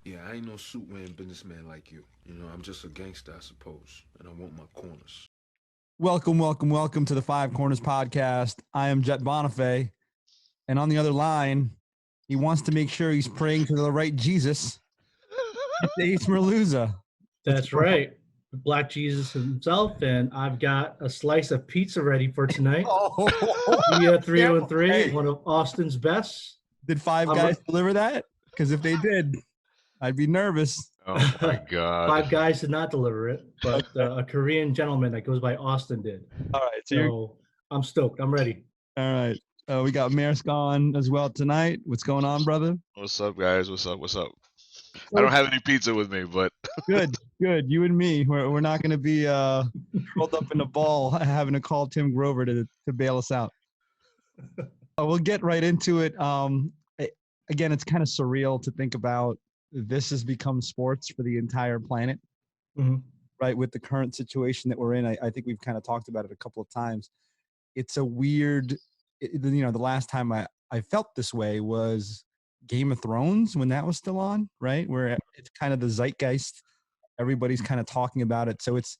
Yeah, I ain't no suit-wearing businessman like you. You know, I'm just a gangster, I suppose, and I want my corners. Welcome, welcome, welcome to the Five Corners Podcast. I am Jet Bonifay, and on the other line, he wants to make sure he's praying to the right Jesus. It's Ace Merluza. What's That's going on? right. Black Jesus himself, and I've got a slice of pizza ready for tonight. Oh, Via careful. 313, Hey, one of Austin's best. did Five I'm Guys deliver that? Because if they did, I'd be nervous. Oh my God. Five Guys did not deliver it, but a Korean gentleman that goes by Austin did. All right, so you're So I'm stoked. I'm ready. all right. We got Maersk on as well tonight. What's going on, brother? What's up, guys? What's up? What's up? I don't have any pizza with me, but Good. You and me. We're not going to be rolled up in a ball having to call Tim Grover to bail us out. We'll get right into it. Again, it's kind of surreal to think about. This has become sports for the entire planet, Mhm. right? With the current situation that we're in, I think we've kind of talked about it a couple of times. It's a weird, the last time I felt this way was Game of Thrones when that was still on, right? Where it's kind of the zeitgeist. Everybody's kind of talking about it. So it's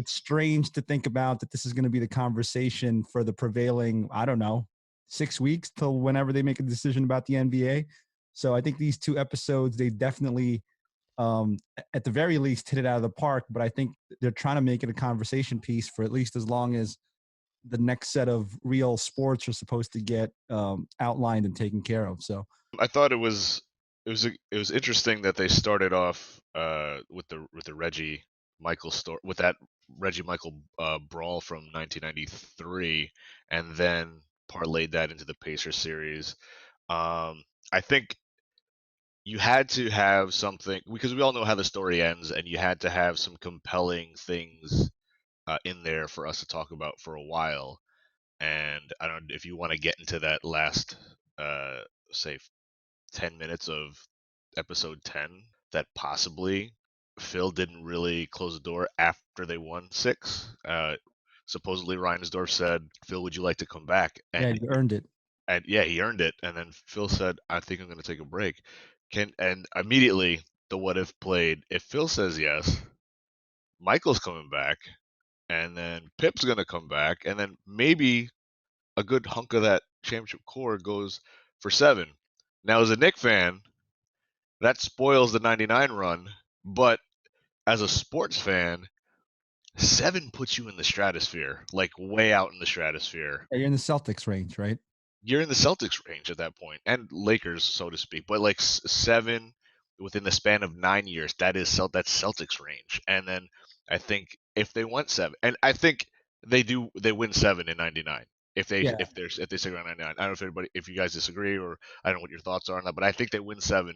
strange to think about that this is going to be the conversation for the prevailing, I don't know, 6 weeks till whenever they make a decision about the NBA. So I think these two episodes, they definitely, at the very least, hit it out of the park. But I think they're trying to make it a conversation piece for at least as long as the next set of real sports are supposed to get outlined and taken care of. So I thought it was interesting that they started off with the Reggie Michael story, with that Reggie Michael brawl from 1993, and then parlayed that into the Pacers series. I think you had to have something, because we all know how the story ends, and you had to have some compelling things in there for us to talk about for a while. And I don't know if you want to get into that last, say, 10 minutes of episode 10, that possibly Phil didn't really close the door after they won 6. Supposedly Reinsdorf said, "Phil, would you like to come back?" yeah, And you earned it. yeah, he earned it. And then Phil said, "I think I'm going to take a break." And immediately the what if played. If Phil says yes, Michael's coming back, and then Pip's going to come back, and then maybe a good hunk of that championship core goes for 7. Now, as a Knick fan, that spoils the 99 run, but as a sports fan, 7 puts you in the stratosphere, like way out in the stratosphere. Yeah, you're in the Celtics range, right? You're in the Celtics range at that point, and Lakers, so to speak. But like 7 within the span of 9 years, that's Celtics range. And then I think if they went 7, and I think they win 7 in 99. If they Yeah. if they stick around 99, I don't know if you guys disagree, or I don't know what your thoughts are on that, but I think they win 7.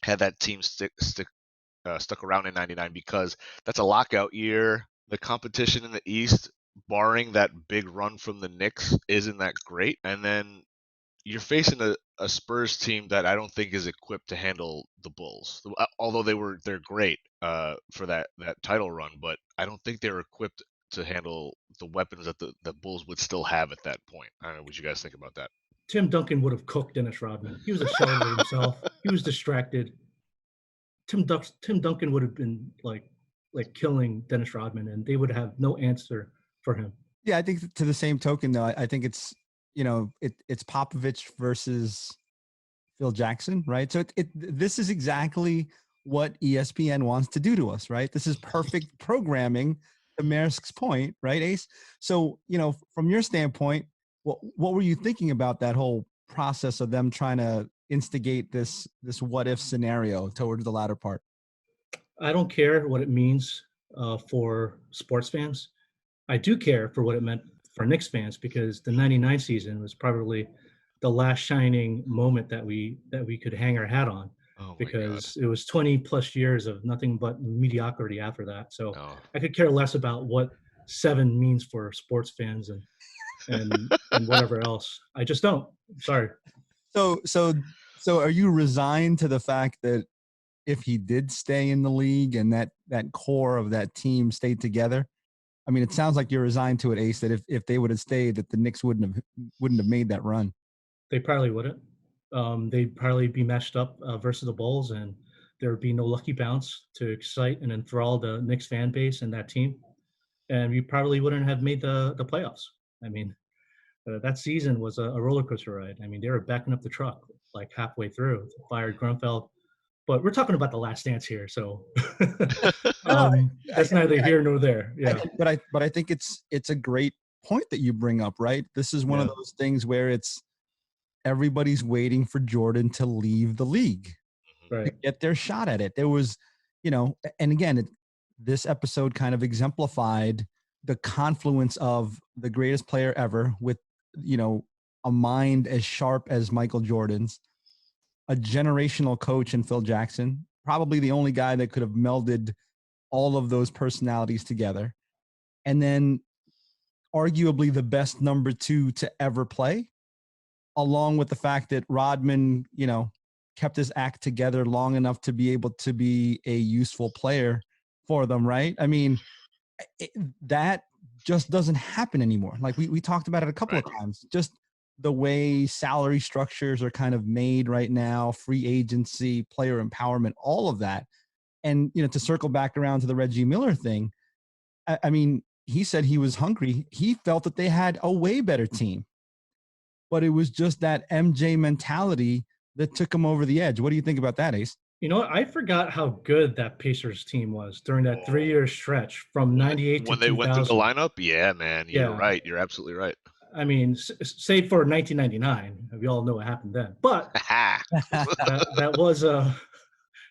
Had that team stuck around in 99, because that's a lockout year. The competition in the East, barring that big run from the Knicks, isn't that great. And then you're facing a Spurs team that I don't think is equipped to handle the Bulls. Although they're great for that title run, but I don't think they're equipped to handle the weapons that the Bulls would still have at that point. I don't know what you guys think about that. Tim Duncan would have cooked Dennis Rodman. He was a shell of himself. He was distracted. Tim Duncan would have been like killing Dennis Rodman, and they would have no answer for him. Yeah, I think to the same token, though, I think it's it's Popovich versus Phil Jackson, right? So this is exactly what ESPN wants to do to us, right? This is perfect programming. To Maersk's point, right, Ace? So from your standpoint, what were you thinking about that whole process of them trying to instigate this what if scenario towards the latter part? I don't care what it means for sports fans. I do care for what it meant for Knicks fans, because the '99 season was probably the last shining moment that we could hang our hat on, Oh my because it was 20 plus years of nothing but mediocrity after that. So God. No. I could care less about what 7 means for sports fans and whatever else. I just don't. Sorry. So are you resigned to the fact that if he did stay in the league and that core of that team stayed together? I mean, it sounds like you're resigned to it, Ace, that if they would have stayed, that the Knicks wouldn't have made that run. They probably wouldn't. They'd probably be matched up versus the Bulls, and there would be no lucky bounce to excite and enthrall the Knicks fan base and that team. And you probably wouldn't have made the playoffs. I mean, that season was a roller coaster ride. I mean, they were backing up the truck like halfway through, fired Grunfeld. But we're talking about the Last Dance here, so No, no, that's neither here nor there. Yeah, but I think it's a great point that you bring up, right? This is one of yeah, those things where it's everybody's waiting for Jordan to leave the league to right. get their shot at it. There was, and again, this episode kind of exemplified the confluence of the greatest player ever with, a mind as sharp as Michael Jordan's, a generational coach in Phil Jackson, probably the only guy that could have melded all of those personalities together. And then arguably the best number two to ever play, along with the fact that Rodman, kept his act together long enough to be able to be a useful player for them, right? I mean, that just doesn't happen anymore. Like we talked about it a couple Right. of times, just the way salary structures are kind of made right now, free agency, player empowerment, all of that. And, to circle back around to the Reggie Miller thing, I mean, he said he was hungry. He felt that they had a way better team, but it was just that MJ mentality that took him over the edge. What do you think about that, Ace? You know what? I forgot how good that Pacers team was during that Oh, 3-year stretch from when '98 to when they went through the 2000. lineup, yeah, man, you're Yeah, right. You're absolutely right. I mean, save for 1999, we all know what happened then. But that was a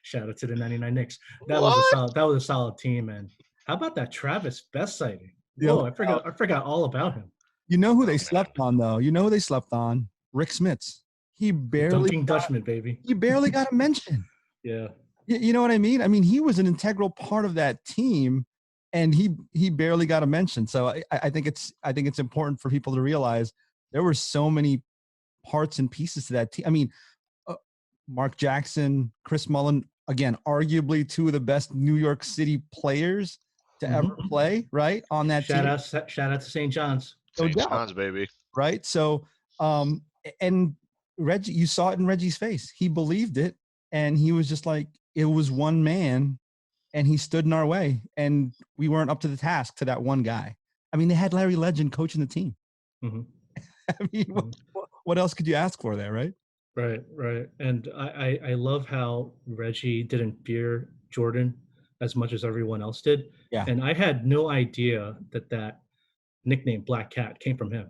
shout out to the '99 Knicks. That was a What? solid. That was a solid team. And how about that Travis Best sighting? Yo, Whoa, I forgot all about him. you know who Oh they man. slept on, though? You know who they slept on? Rick Smits. He The barely dunking Dutchman, baby. got a mention. Yeah. You know what I mean? I mean, he was an integral part of that team, and he barely got a mention. So I think it's important for people to realize there were so many parts and pieces to that team. I mean, uh, Mark Jackson, Chris Mullen, again, arguably two of the best New York City players to ever Mhm. play, right, on that Shout team. out to St. John's. No St. doubt, John's, baby. right? So, and Reggie, you saw it in Reggie's face. He believed it, and he was just like, it was one man, and he stood in our way, and we weren't up to the task to that one guy. I mean, they had Larry Legend coaching the team. Hmm. I mean, Hmm. what else could you ask for there, right? Right, right. And I love how Reggie didn't fear Jordan as much as everyone else did. Yeah. And I had no idea that nickname Black Cat came from him.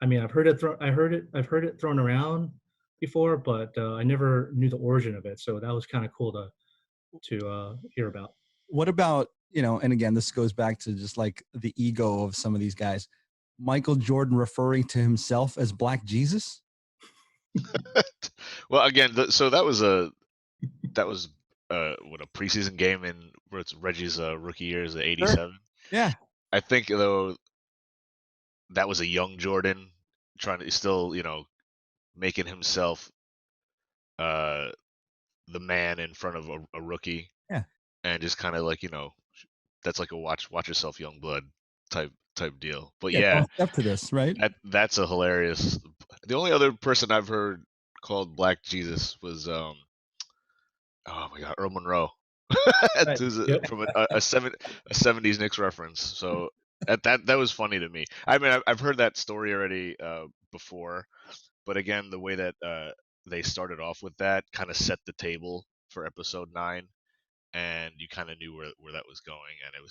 I mean, I've heard it thrown around before, but I never knew the origin of it. So that was kind of cool to hear about. What about, and again, this goes back to just like the ego of some of these guys. Michael Jordan referring to himself as Black Jesus. Well, again, so that was what, a preseason game in where it's Reggie's rookie year is '87. Yeah. I think though that was a young Jordan trying to still, making himself uh the man in front of a rookie, Yeah. and just kind of like, that's like a watch yourself young blood type deal. But Yeah. yeah, Don't step to this, right? that's a hilarious. The only other person I've heard called Black Jesus was oh my god, Earl Monroe. Right. Yep. From a 70s Knicks reference. So that was funny to me. I mean, I've heard that story already before, but again, the way that they started off with that kind of set the table for episode 9, and you kind of knew where that was going, and it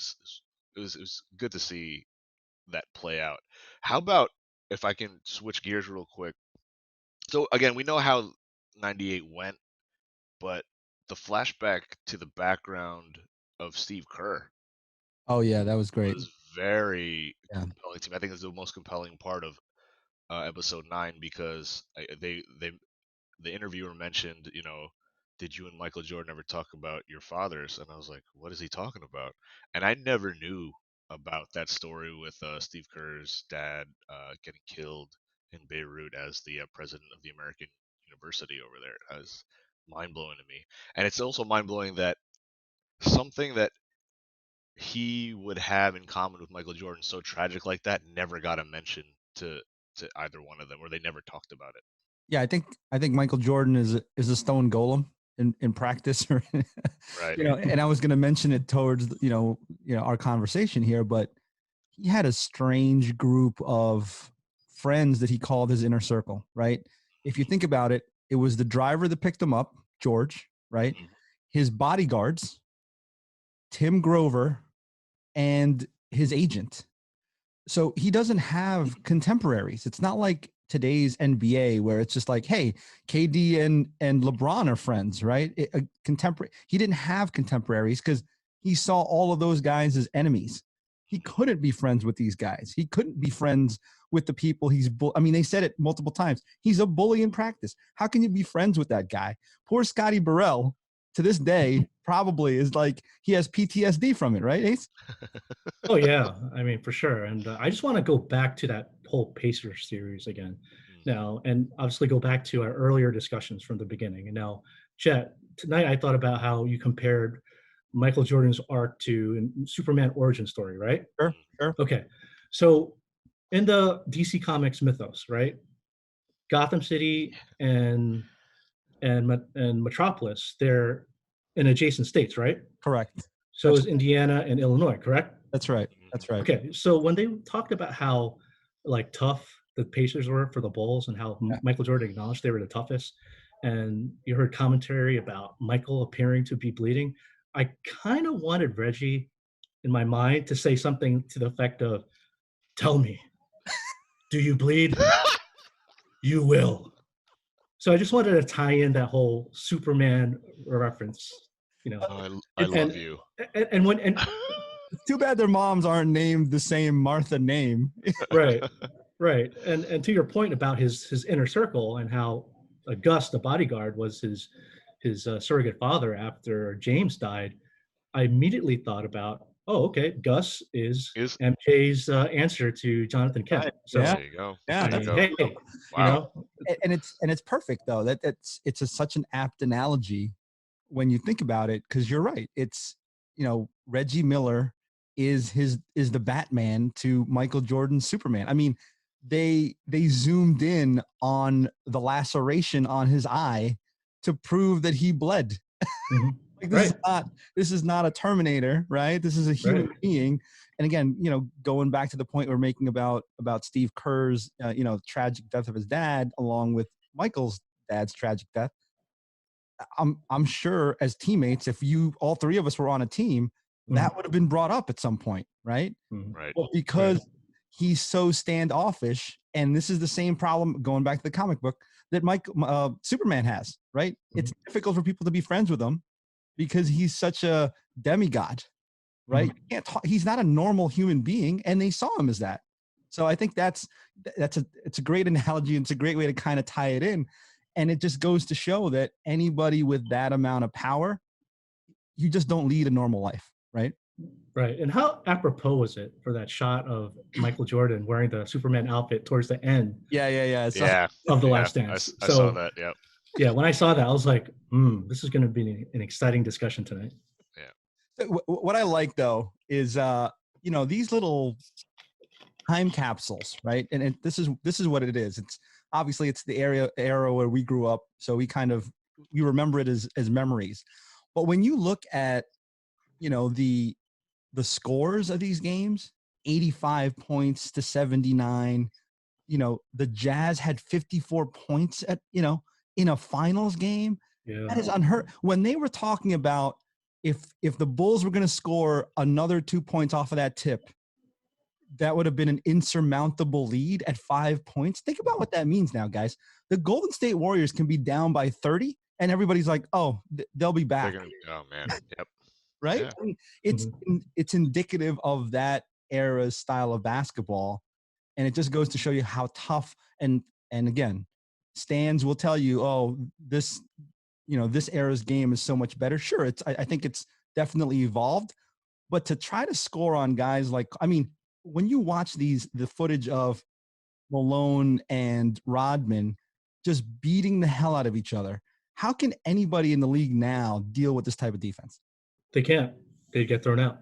was good to see that play out. How about if I can switch gears real quick? So again, we know how '98 went, but the flashback to the background of Steve Kerr Oh yeah, that was great. was very Yeah. compelling to me. I think it's the most compelling part of episode 9, because the interviewer mentioned, did you and Michael Jordan ever talk about your fathers? And I was like, what is he talking about? And I never knew about that story with Steve Kerr's dad getting killed in Beirut as the president of the American University over there. That was mind blowing to me. And it's also mind blowing that something that he would have in common with Michael Jordan, so tragic like that, never got a mention to either one of them, or they never talked about it. Yeah, I think Michael Jordan is a stone golem in practice, or Right. And I was going to mention it towards our conversation here, but he had a strange group of friends that he called his inner circle, right? If you think about it, it was the driver that picked him up, George, right? Mhm. His bodyguards, Tim Grover, and his agent. So he doesn't have contemporaries. It's not like today's NBA where it's just like, hey, KD and LeBron are friends, right? A contemporary. He didn't have contemporaries because he saw all of those guys as enemies. He couldn't be friends with these guys. He couldn't be friends with the people I mean, they said it multiple times. He's a bully in practice. How can you be friends with that guy? Poor Scotty Burrell, to this day, probably is like he has PTSD from it, right, Ace? Oh yeah, I mean for sure. And I just want to go back to that whole Pacers series again now, and obviously go back to our earlier discussions from the beginning. And now, Chet, tonight I thought about how you compared Michael Jordan's arc to Superman origin story, right? Sure, sure. Okay, so in the DC Comics mythos, right, Gotham City and Metropolis, they're in adjacent states, right? Correct. So is Indiana and Illinois, correct? That's right. That's right. Okay, so when they talked about how like tough the Pacers were for the Bulls and how Yeah. Michael Jordan acknowledged they were the toughest, and you heard commentary about Michael appearing to be bleeding, I kind of wanted Reggie in my mind to say something to the effect of, "Tell me, do you bleed? You will." So I just wanted to tie in that whole Superman reference, you know, Oh, I love and you. and when and It's too bad their moms aren't named the same Martha name. right. Right, and to your point about his inner circle and how Gus, the bodyguard, was his surrogate father after James died, I immediately thought about, oh, okay, Gus is Is MJ's answer to Jonathan Kent. Right. So Yeah. there you go. Yeah, I There you mean, go. hey, you Wow. know, and it's perfect though. It's such an apt analogy when you think about it, because you're right. It's Reggie Miller is the Batman to Michael Jordan's Superman. I mean, they zoomed in on the laceration on his eye to prove that he bled. mhm, Like right, this is not a Terminator, right? This is a human right, being. And again, going back to the point we're making about Steve Kerr's tragic death of his dad, along with Michael's dad's tragic death. I'm sure as teammates, if all three of us were on a team, that would have been brought up at some point, right? mhm, Right. But because he's so standoffish, and this is the same problem going back to the comic book that Superman has, right? It's difficult for people to be friends with him because he's such a demigod, right? You can't talk, he's not a normal human being, and they saw him as that. So I think it's a great analogy, and it's a great way to kind of tie it in. And it just goes to show that anybody with that amount of power, you just don't lead a normal life, right? right. And how apropos was it for that shot of Michael Jordan wearing the Superman outfit towards the end Yeah. So, Yeah. of The Yeah. Last Dance? I saw So that. Yep. yeah, when I saw that, I was like, this is going to be an exciting discussion tonight. what I like though is these little time capsules, right? And this is what it is. It's obviously it's the era where we grew up, so we remember it as memories. But when you look at the scores of these games, 85 points to 79, the Jazz had 54 points at in a finals game. Yeah. That is unheard. When they were talking about if the Bulls were going to score another 2 points off of that tip, that would have been an insurmountable lead at 5 points. Think about what that means now, guys. The Golden State Warriors can be down by 30, and everybody's like, "Oh, they'll be back." Oh man. Yep. Right? Yeah. I mean, it's indicative of that era's style of basketball, and it just goes to show you how tough. And again, Stans will tell you, "Oh, this era's game is so much better." Sure, I think it's definitely evolved, but to try to score on guys like, I mean, when you watch the footage of Malone and Rodman just beating the hell out of each other, how can anybody in the league now deal with this type of defense? They can't. They get thrown out.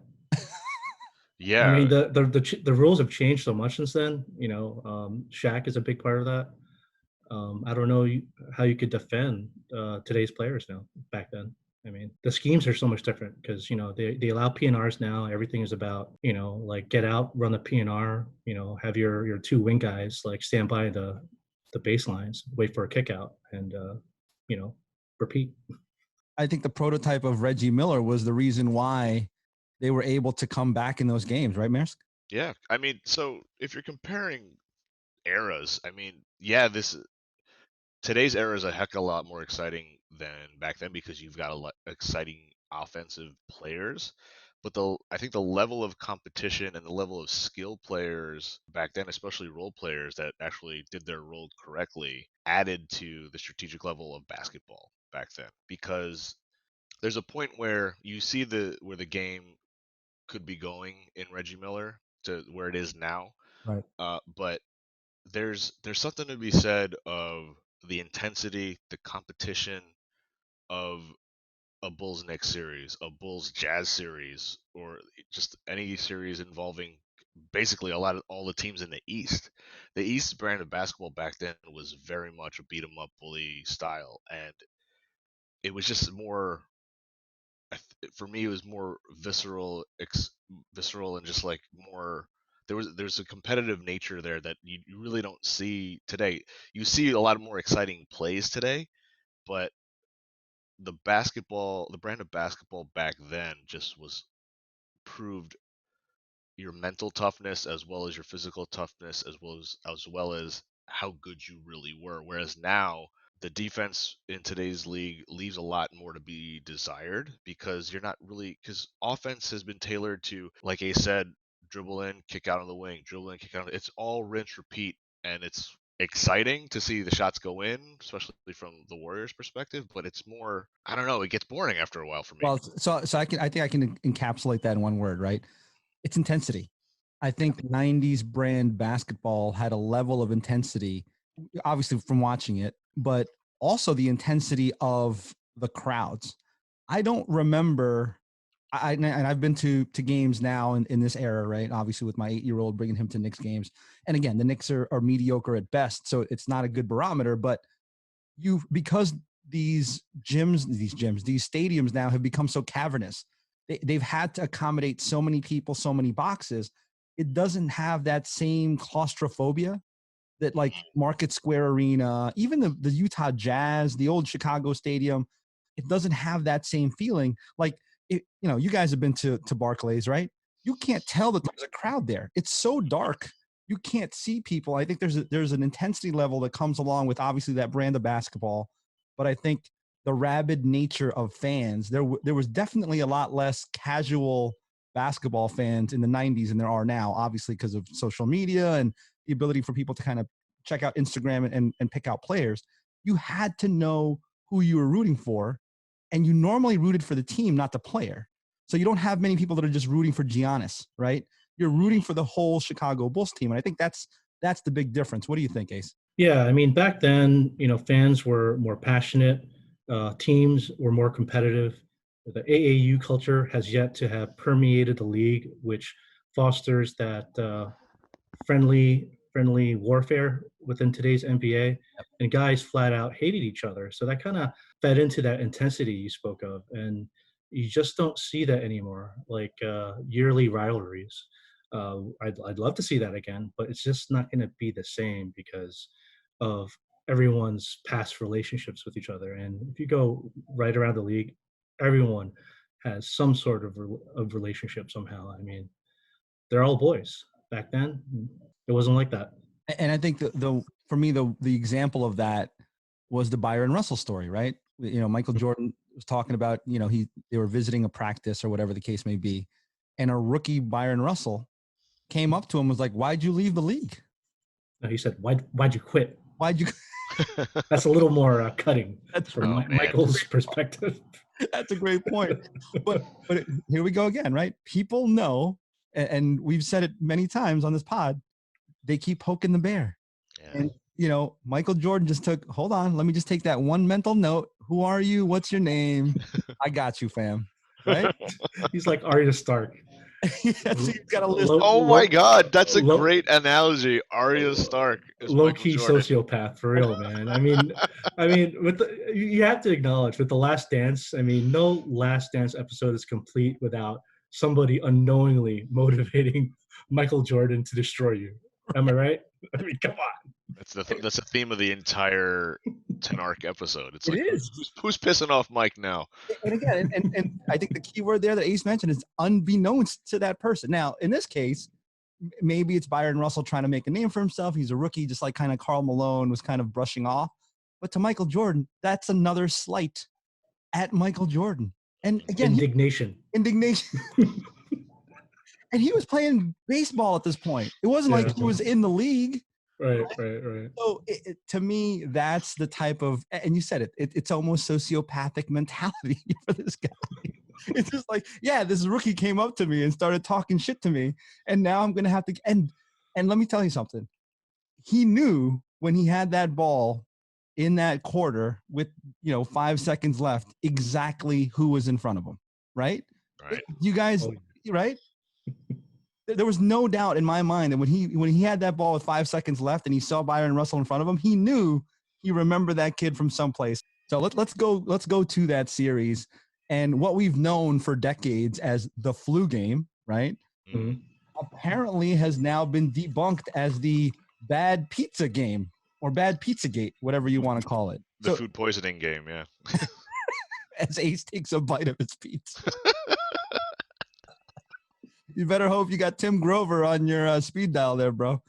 Yeah. I mean, the rules have changed so much since then. Shaq is a big part of that. I don't know how you could defend today's players now. Back then, I mean, the schemes are so much different because they allow PNRs now. Everything is about like get out, run a PNR. Have your two wing guys like stand by the baselines, wait for a kick out, and repeat. I think the prototype of Reggie Miller was the reason why they were able to come back in those games, right, Maersk? Yeah, I mean, so if you're comparing eras, I mean, yeah, today's era is a heck of a lot more exciting than back then because you've got a lot exciting offensive players. But I think the level of competition and the level of skill players back then, especially role players that actually did their role correctly, added to the strategic level of basketball back then. Because there's a point where you see where the game could be going in Reggie Miller to where it is now. Right. But there's something to be said of the intensity, the competition of a Bulls Knicks series, a Bulls Jazz series, or just any series involving basically all the teams in the East. The East brand of basketball back then was very much a beat 'em up bully style, and it was just more. For me, it was more visceral, and just like more. There's a competitive nature there that you really don't see today. You see a lot more exciting plays today, but the brand of basketball back then just was proved your mental toughness as well as your physical toughness as well as how good you really were. Whereas now the defense in today's league leaves a lot more to be desired because you're not really because offense has been tailored to, like Ace said, dribble in, kick out on the wing, dribble in, kick out. It's all rinse repeat, and it's exciting to see the shots go in, especially from the Warriors' perspective. But it's more, I don't know, it gets boring after a while for me. Well, so I think I can encapsulate that in one word, right? It's intensity. I think 90s brand basketball had a level of intensity, obviously from watching it, but also the intensity of the crowds. I don't remember. And I've been to games now in this era, right? Obviously, with my 8-year-old, bringing him to Knicks games, and again, the Knicks are mediocre at best, so it's not a good barometer. But because these stadiums now have become so cavernous, they've had to accommodate so many people, so many boxes. It doesn't have that same claustrophobia that like Market Square Arena, even the Utah Jazz, the old Chicago Stadium, it doesn't have that same feeling. Like, you guys have been to Barclays, right? You can't tell that there's a crowd there. It's so dark. You can't see people. I think there's an intensity level that comes along with obviously that brand of basketball, but I think the rabid nature of fans, there was definitely a lot less casual basketball fans in the 90s than there are now, obviously because of social media and the ability for people to kind of check out Instagram and pick out players. You had to know who you were rooting for, and you normally rooted for the team, not the player. So you don't have many people that are just rooting for Giannis, right? You're rooting for the whole Chicago Bulls team, and I think that's the big difference. What do you think, Ace? Yeah, I mean, back then, fans were more passionate, teams were more competitive. The AAU culture has yet to have permeated the league, which fosters that friendly warfare within today's NBA. And guys flat out hated each other. So that kind of fed into that intensity you spoke of. And you just don't see that anymore, like yearly rivalries. I'd love to see that again, but it's just not going to be the same because of everyone's past relationships with each other. And if you go right around the league, everyone has some sort of relationship somehow. I mean, they're all boys. Back then, it wasn't like that. And I think for me the example of that was the Byron Russell story, right? Michael Jordan was talking about, they were visiting a practice or whatever the case may be, and a rookie Byron Russell came up to him and was like, "Why'd you leave the league?" No, he said, why'd you quit? Why'd you? That's a little more cutting. That's from Michael's perspective. That's a great point. But here we go again, right? People know, and we've said it many times on this pod, they keep poking the bear. Yeah. And, Michael Jordan just hold on, let me just take that one mental note. Who are you? What's your name? I got you, fam. Right? He's like Arya Stark. Yeah, so you've got a list. Oh my God, that's a great analogy. Arya Stark is Low Michael key Jordan. sociopath for real, man. I mean, you have to acknowledge with the Last Dance. I mean, no Last Dance episode is complete without somebody unknowingly motivating Michael Jordan to destroy you. Am I right? I mean, come on. That's the theme of the entire 10-arc episode. It's like, It is. who's pissing off Mike now? And again, and I think the key word there that Ace mentioned is unbeknownst to that person. Now, in this case, maybe it's Byron Russell trying to make a name for himself. He's a rookie, just like kind of Karl Malone was kind of brushing off. But to Michael Jordan, that's another slight at Michael Jordan. And again, indignation. Indignation. And he was playing baseball at this point. It wasn't like he was in the league. Right. So to me, that's the type of, and you said it's almost sociopathic mentality for this guy. It's just like, yeah, this rookie came up to me and started talking shit to me, and now I'm gonna have to. And let me tell you something. He knew when he had that ball in that quarter with 5 seconds left exactly who was in front of him. Right? You guys, right? There was no doubt in my mind that when he had that ball with 5 seconds left and he saw Byron Russell in front of him, he knew he remembered that kid from someplace. So let's go to that series and what we've known for decades as the flu game, right? Mm-hmm. Apparently has now been debunked as the bad pizza game or bad pizza gate, whatever you want to call it. The food poisoning game, yeah. As Ace takes a bite of his pizza. You better hope you got Tim Grover on your speed dial there, bro.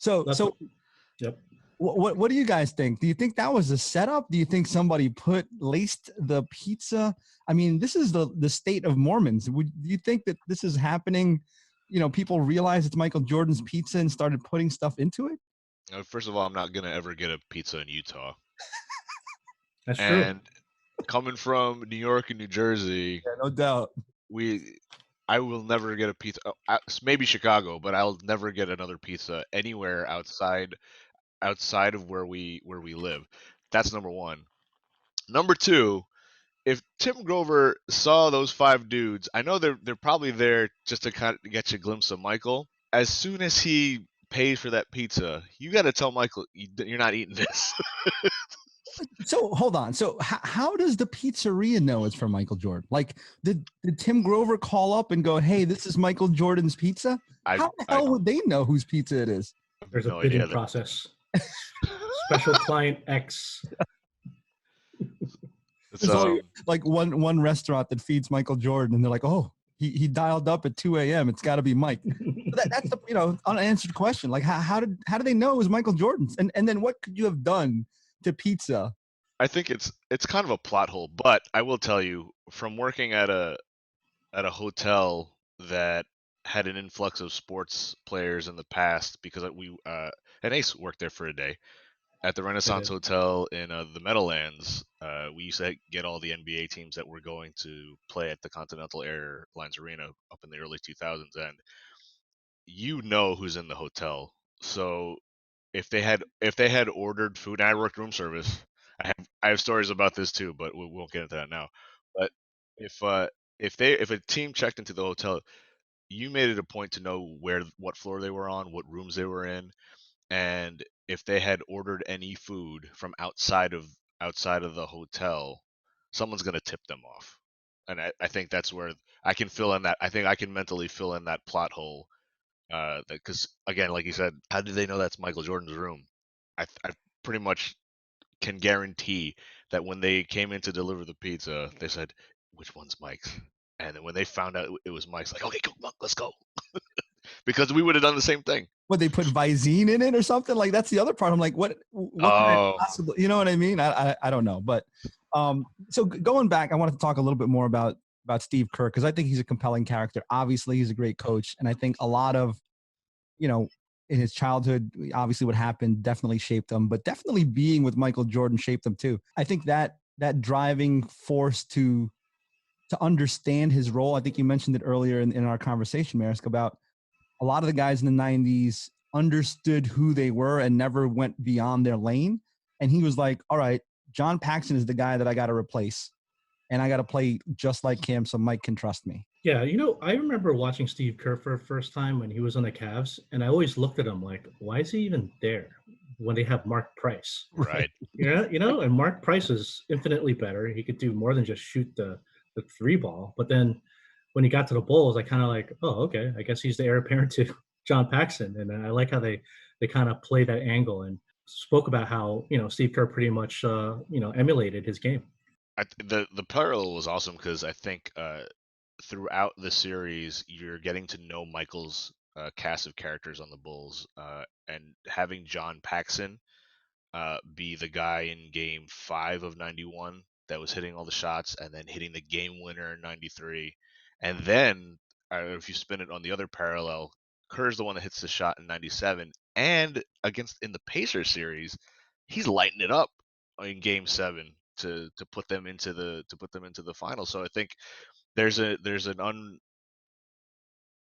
Yep. What do you guys think? Do you think that was a setup? Do you think somebody laced the pizza? I mean, this is the state of Mormons. Do you think that this is happening? People realize it's Michael Jordan's pizza and started putting stuff into it? First of all, I'm not going to ever get a pizza in Utah. That's true. And coming from New York and New Jersey, yeah, no doubt. I will never get a pizza. Maybe Chicago, but I'll never get another pizza anywhere outside of where we live. That's number one. Number two, if Tim Grover saw those 5 dudes, I know they're probably there just to kind of get you a glimpse of Michael. As soon as he pays for that pizza, you got to tell Michael you're not eating this. So hold on. So how does the pizzeria know it's from Michael Jordan? Like, did Tim Grover call up and go, "Hey, this is Michael Jordan's pizza"? How the hell would they know whose pizza it is? There's a bidding process. Special client X. There's only like one restaurant that feeds Michael Jordan, and they're like, "Oh, he dialed up at 2 a.m. It's got to be Mike." That's the unanswered question. Like, how did they know it was Michael Jordan's? And then what could you have done to pizza? I think it's kind of a plot hole, but I will tell you, from working at a hotel that had an influx of sports players in the past, because and Ace worked there for a day at the Renaissance Hotel in the Meadowlands. We used to get all the NBA teams that were going to play at the Continental Airlines Arena up in the early 2000s, and who's in the hotel. So if they had ordered food, and I worked room service. I have stories about this too, but we won't get into that now. But if a team checked into the hotel, you made it a point to know what floor they were on, what rooms they were in, and if they had ordered any food from outside of the hotel, someone's going to tip them off. And I think that's where I can fill in that. I think I can mentally fill in that plot hole. Because again, like you said, how do they know that's Michael Jordan's room? I pretty much can guarantee that when they came in to deliver the pizza, they said, "Which one's Mike's?" And then when they found out it was Mike's, like, "Okay, come on, let's go," because we would have done the same thing. Would they put Visine in it or something? Like, that's the other part. I'm like, what could I possibly? You know what I mean? I don't know. But so going back, I wanted to talk a little bit more about Steve Kerr, because I think he's a compelling character. Obviously, he's a great coach, and I think a lot of, in his childhood, obviously what happened definitely shaped him, but definitely being with Michael Jordan shaped him too. I think that driving force to understand his role, I think you mentioned it earlier in our conversation, Marisk, about a lot of the guys in the 90s understood who they were and never went beyond their lane. And he was like, all right, John Paxson is the guy that I got to replace. and I got to play just like him so Mike can trust me. Yeah, you know, I remember watching Steve Kerr for the first time when he was on the Cavs, and I always looked at him like, why is he even there when they have Mark Price? Right. Yeah, you know, and Mark Price is infinitely better. He could do more than just shoot the three ball. But then when he got to the Bulls, I kind of like, oh, okay, I guess he's the heir apparent to John Paxson, and I like how they kind of play that angle and spoke about how Steve Kerr pretty much emulated his game. The parallel was awesome because I think throughout the series you're getting to know Michael's cast of characters on the Bulls, and having John Paxson be the guy in Game 5 of '91 that was hitting all the shots and then hitting the game winner in '93, and then if you spin it on the other parallel, Kerr's the one that hits the shot in '97, and in the Pacers series, he's lighting it up in Game 7 to put them into the final. So I think there's an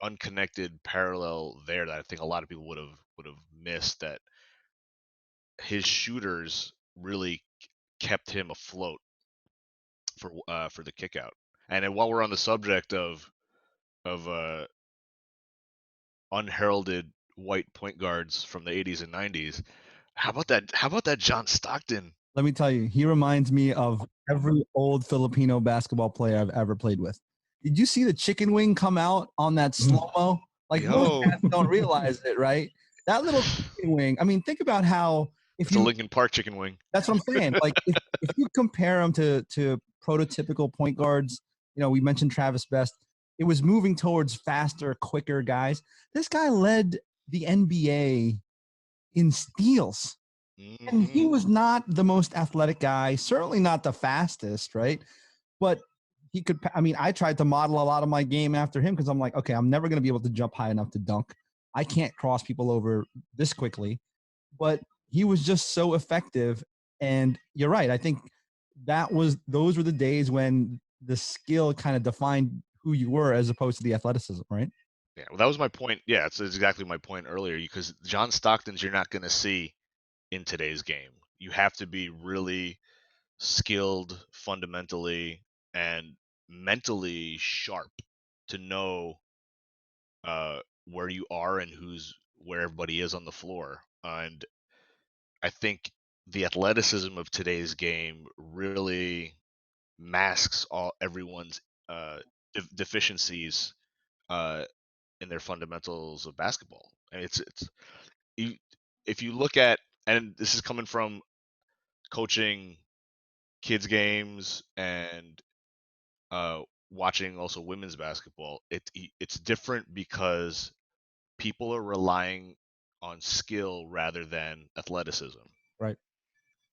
unconnected parallel there that I think a lot of people would have missed, that his shooters really kept him afloat for the kick out. And then while we're on the subject of unheralded white point guards from the 80s and 90s, how about that John Stockton? Let me tell you, he reminds me of every old Filipino basketball player I've ever played with. Did you see the chicken wing come out on that slow-mo? Like, most cats don't realize it, right? That little chicken wing. I mean, think about how it's a Lincoln Park chicken wing. That's what I'm saying. Like, if you compare him to prototypical point guards, we mentioned Travis Best. It was moving towards faster, quicker guys. This guy led the NBA in steals. And he was not the most athletic guy, certainly not the fastest, right? But he could, I tried to model a lot of my game after him because I'm like, okay, I'm never going to be able to jump high enough to dunk. I can't cross people over this quickly. But he was just so effective. And you're right. I think those were the days when the skill kind of defined who you were as opposed to the athleticism, right? Yeah, well, that was my point. Yeah, it's exactly my point earlier, because John Stockton's you're not going to see in today's game. You have to be really skilled fundamentally and mentally sharp to know where you are and where everybody is on the floor. And I think the athleticism of today's game really masks everyone's deficiencies in their fundamentals of basketball. And if you look at, and this is coming from coaching kids games and watching also women's basketball, it's different because people are relying on skill rather than athleticism. Right.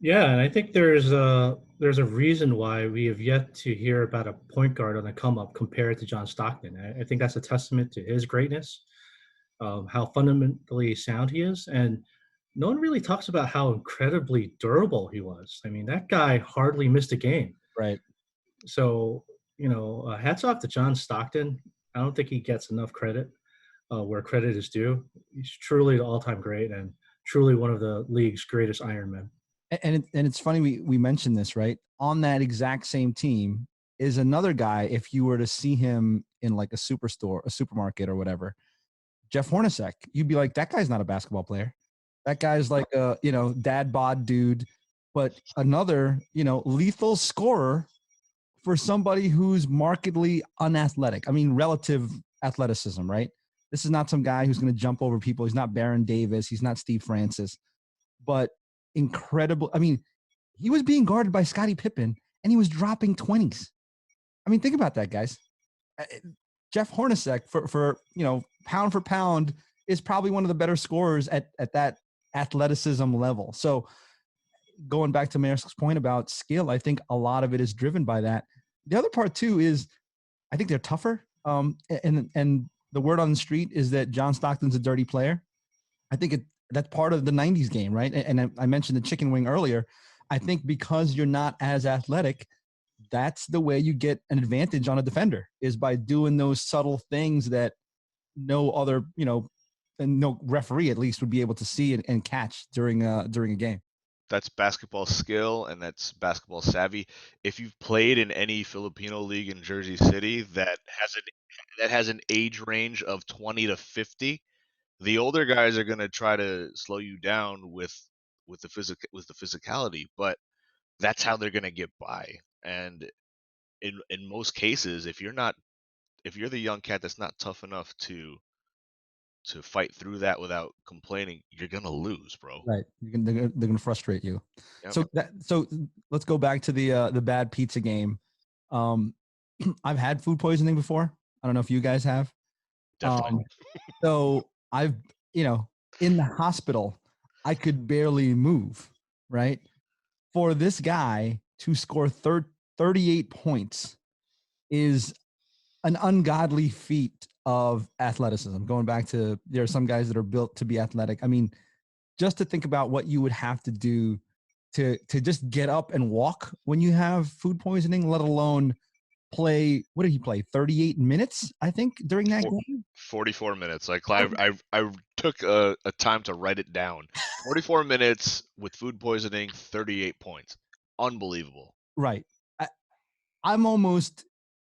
Yeah, and I think there's a reason why we have yet to hear about a point guard on the come up compared to John Stockton. I think that's a testament to his greatness, how fundamentally sound he is, and no one really talks about how incredibly durable he was. I mean, that guy hardly missed a game. Right. So, hats off to John Stockton. I don't think he gets enough credit where credit is due. He's truly the all-time great and truly one of the league's greatest Ironmen. And it's funny we mentioned this, right? On that exact same team is another guy. If you were to see him in like a superstore, a supermarket or whatever, Jeff Hornacek, you'd be like, that guy's not a basketball player. That guy's like a, dad bod dude, but another, lethal scorer for somebody who's markedly unathletic. I mean, relative athleticism, right? This is not some guy who's going to jump over people. He's not Baron Davis. He's not Steve Francis, but incredible. I mean, he was being guarded by Scottie Pippen and he was dropping 20s. I mean, think about that, guys. Jeff Hornacek for pound for pound is probably one of the better scorers at that athleticism level. So going back to Maresk's point about skill, I think a lot of it is driven by that. The other part too is I think they're tougher. And the word on the street is that John Stockton's a dirty player. I think that's part of the 90s game, right? And I mentioned the chicken wing earlier. I think because you're not as athletic, that's the way you get an advantage on a defender, is by doing those subtle things that no other, and no referee at least would be able to see and catch during a game. that's basketball skill and that's basketball savvy. If you've played in any Filipino league in Jersey City that has an age range of 20 to 50, the older guys are going to try to slow you down with the physicality, but that's how they're going to get by. And in most cases, if you're the young cat that's not tough enough to fight through that without complaining, you're going to lose, bro. Right. They're gonna frustrate you. Yep. So let's go back to the bad pizza game. I've had food poisoning before. I don't know if you guys have. Definitely. So I've, in the hospital, I could barely move, right? For this guy to score 38 points is an ungodly feat of athleticism. Going back to, there are some guys that are built to be athletic. I mean, just to think about what you would have to do to just get up and walk when you have food poisoning, let alone play. What did he play? 38 minutes, I think, during that game. 44 minutes. Like I took a time to write it down. 44 minutes with food poisoning, 38 points. Unbelievable. Right.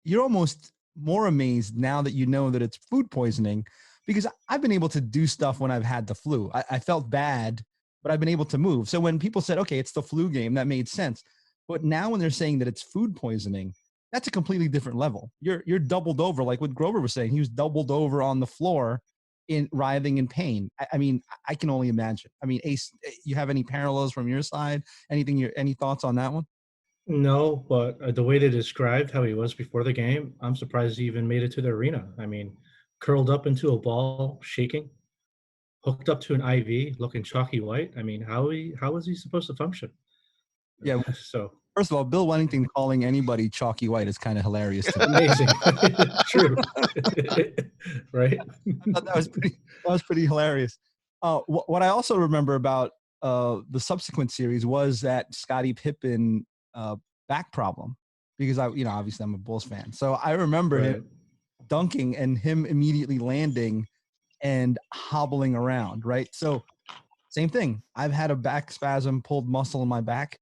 You're almost more amazed now that you know that it's food poisoning, because I've been able to do stuff when I've had the flu. I felt bad, but I've been able to move. So when people said, okay, it's the flu game, that made sense. But now when they're saying that it's food poisoning, that's a completely different level. You're doubled over, like what Grover was saying. He was doubled over on the floor in writhing in pain. I mean, I can only imagine. I mean, Ace, you have any parallels from your side? Any thoughts on that one? No, but the way they described how he was before the game, I'm surprised he even made it to the arena. I mean, curled up into a ball, shaking, hooked up to an IV, looking chalky white. I mean, how is he supposed to function? Yeah. So First of all, Bill Wennington calling anybody chalky white is kind of hilarious to me. amazing. True. Right? I thought that was pretty hilarious. What I also remember about the subsequent series was that Scottie Pippen back problem, because obviously I'm a Bulls fan, so I remember Right. him dunking and him immediately landing and hobbling around. Right, so same thing. I've had a back spasm, pulled muscle in my back.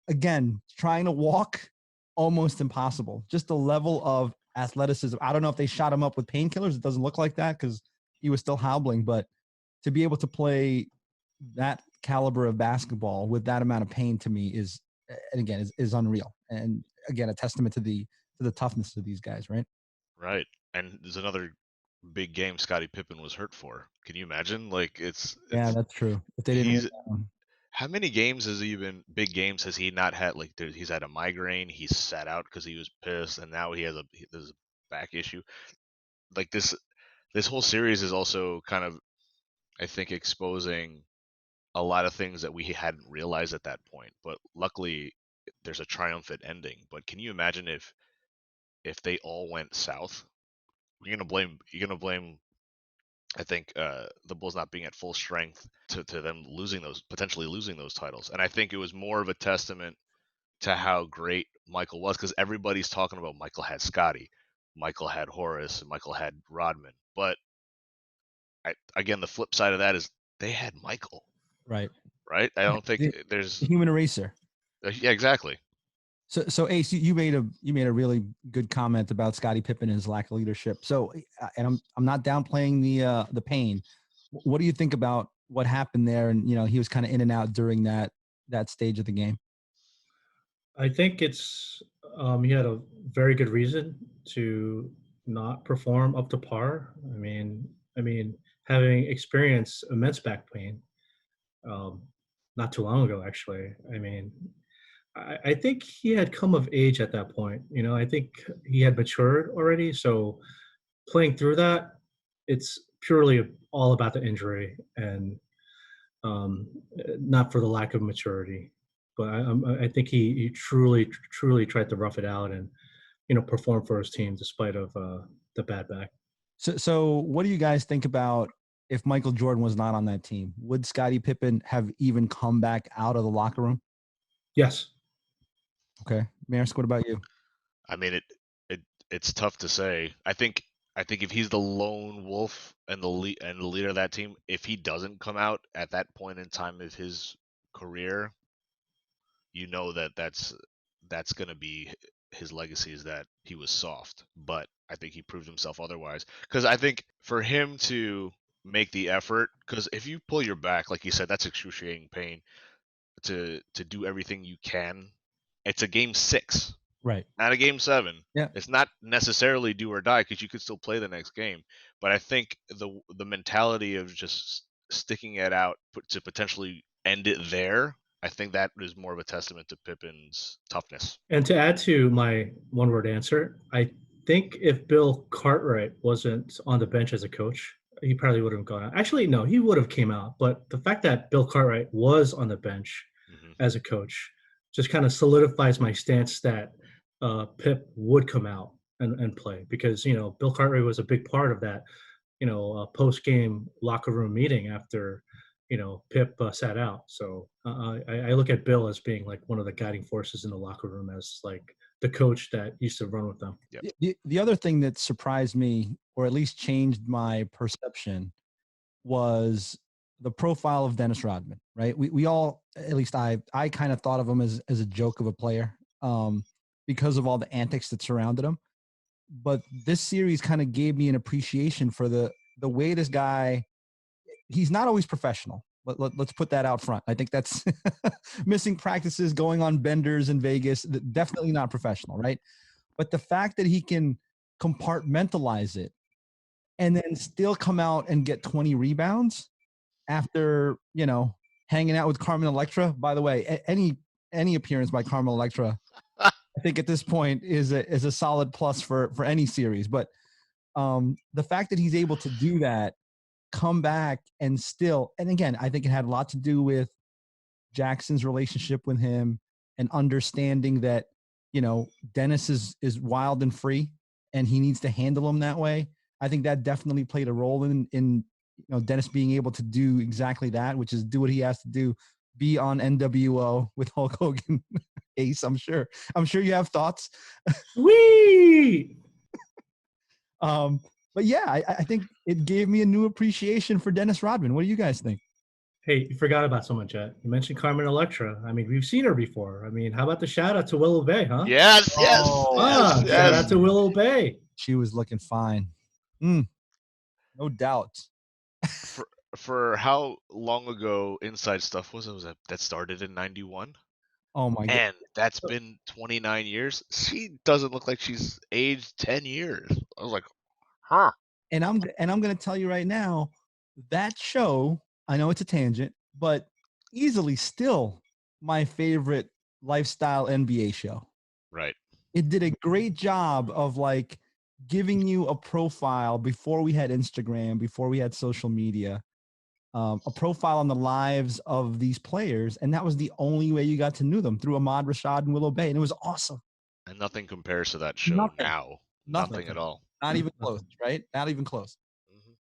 Again, trying to walk, almost impossible. Just the level of athleticism. I don't know if they shot him up with painkillers. It doesn't look like that because he was still hobbling, but to be able to play that caliber of basketball with that amount of pain, to me, and again, is unreal. And again, a testament to the toughness of these guys, right? Right. And there's another big game Scottie Pippen was hurt for. Can you imagine? Like Yeah, it's that's true. If they didn't win he's that one. how many games has he been big games has he not had? Like he's had a migraine, he's sat out because he was pissed, and now there's a back issue. Like this whole series is also kind of, I think, exposing a lot of things that we hadn't realized at that point. But luckily, there's a triumphant ending. But can you imagine if they all went south? You're gonna blame I think the Bulls not being at full strength to them potentially losing those titles. And I think it was more of a testament to how great Michael was, because everybody's talking about Michael had Scotty, Michael had Horace, and Michael had Rodman. But again, the flip side of that is they had Michael, Right. right? I don't think The there's human eraser. yeah, exactly. So Ace, you made a really good comment about Scottie Pippen and his lack of leadership. So, and I'm not downplaying the pain. What do you think about what happened there? And he was kind of in and out during that stage of the game. I think he had a very good reason to not perform up to par. I mean, having experienced immense back pain, um, not too long ago, actually. I mean, I think he had come of age at that point. I think he had matured already. So playing through that, it's purely all about the injury and not for the lack of maturity. But I think he truly tried to rough it out and perform for his team despite of the bad back. So what do you guys think about if Michael Jordan was not on that team? Would Scottie Pippen have even come back out of the locker room? Yes. Okay, Maris, what about you? I mean, it's tough to say. I think if he's the lone wolf and the leader of that team, if he doesn't come out at that point in time of his career, you know that's going to be his legacy, is that he was soft. But I think he proved himself otherwise. Because I think for him to make the effort, because if you pull your back, like you said, that's excruciating pain. To do everything you can, it's a game 6, Right. not a game 7. Yeah. It's not necessarily do or die, because you could still play the next game. But I think the mentality of just sticking it out to potentially end it there, I think that is more of a testament to Pippen's toughness. And to add to my one-word answer, I think if Bill Cartwright wasn't on the bench as a coach, he probably would have gone out. Actually, no, he would have came out. But the fact that Bill Cartwright was on the bench Hmm. as a coach just kind of solidifies my stance that Pip would come out and play, because Bill Cartwright was a big part of that post-game locker room meeting after Pip sat out. So I look at Bill as being like one of the guiding forces in the locker room, as like the coach that used to run with them. Yep. The other thing that surprised me, or at least changed my perception, was the profile of Dennis Rodman, right? We all, at least I kind of thought of him as a joke of a player, because of all the antics that surrounded him. But this series kind of gave me an appreciation for the way this guy, he's not always professional. Let's put that out front. I think that's missing practices, going on benders in Vegas, definitely not professional, right? But the fact that he can compartmentalize it and then still come out and get 20 rebounds after, hanging out with Carmen Electra. By the way, any appearance by Carmen Electra, I think at this point is a solid plus for any series. But the fact that he's able to do that, come back and still, and again, I think it had a lot to do with Jackson's relationship with him and understanding that, Dennis is wild and free and he needs to handle him that way. I think that definitely played a role in Dennis being able to do exactly that, which is do what he has to do, be on NWO with Hulk Hogan. Ace, I'm sure you have thoughts. Wee! But yeah, I think it gave me a new appreciation for Dennis Rodman. What do you guys think? Hey, you forgot about someone, Jet. You mentioned Carmen Electra. I mean, we've seen her before. I mean, how about the shout out to Willow Bay, huh? Yes, yes, Oh, yes, Shout yes. out to Willow Bay. She was looking fine. No doubt. For how long ago Inside Stuff was that started in 91? Oh my God. And that's been 29 years. She doesn't look like she's aged 10 years. I was like, huh. And I'm going to tell you right now, that show, I know it's a tangent, but easily still my favorite lifestyle NBA show. Right. It did a great job of like giving you a profile before we had Instagram, before we had social media, a profile on the lives of these players. And that was the only way you got to know them, through Ahmad Rashad and Willow Bay. And it was awesome. And nothing compares to that show Nothing. now. Nothing. Nothing at all. Not even close, right? Not even close. Mhm.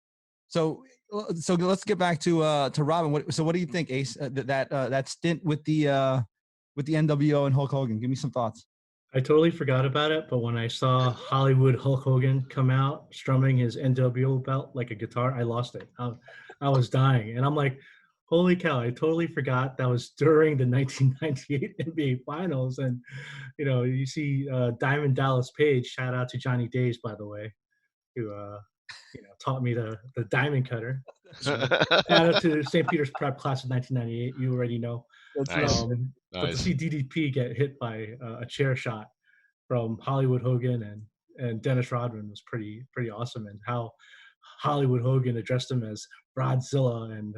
So let's get back to Robin. What do you think, Ace? That stint with the NWO and Hulk Hogan. Give me some thoughts. I totally forgot about it, but when I saw Hollywood Hulk Hogan come out strumming his NWO belt like a guitar, I lost it. I was dying, and I'm like, "Holy cow!" I totally forgot that was during the 1998 NBA Finals, and you see Diamond Dallas Page. Shout out to Johnny Days, by the way, who taught me the diamond cutter. Shout out to St. Peter's Prep class of 1998. You already know. That's Nice. right. But to Nice. see DDP get hit by a chair shot from Hollywood Hogan and Dennis Rodman was pretty awesome, and how Hollywood Hogan addressed him as Broadzilla, and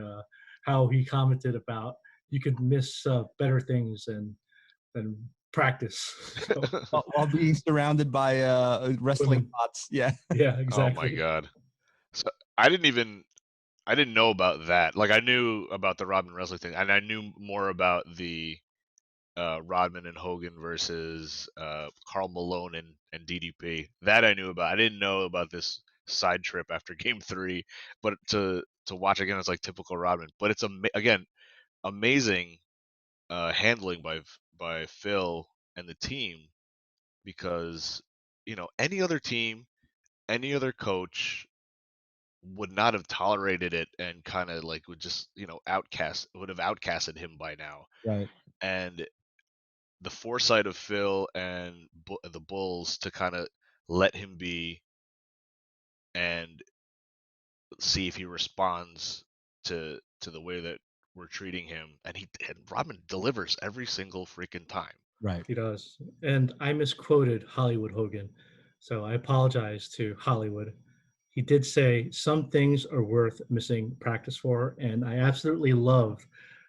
how he commented about you could miss better things than practice. So, While being surrounded by wrestling Women. bots. Yeah. yeah, Oh exactly. my God. So I didn't know about that. Like, I knew about the Rodman wrestling thing, and I knew more about the Rodman and Hogan versus Carl Malone and DDP. That I knew about. I didn't know about this side trip after Game 3, but to watch again, it's like typical Rodman. But it's again amazing handling by Phil and the team, because any other team, any other coach would not have tolerated it, and kind of like would just would have outcasted him by now. Right. And the foresight of Phil and the Bulls to kind of let him be and see if he responds to the way that we're treating him, and Rodman delivers every single freaking time. Right. He does. And I misquoted Hollywood Hogan. So I apologize to Hollywood. He did say some things are worth missing practice for. And I absolutely loved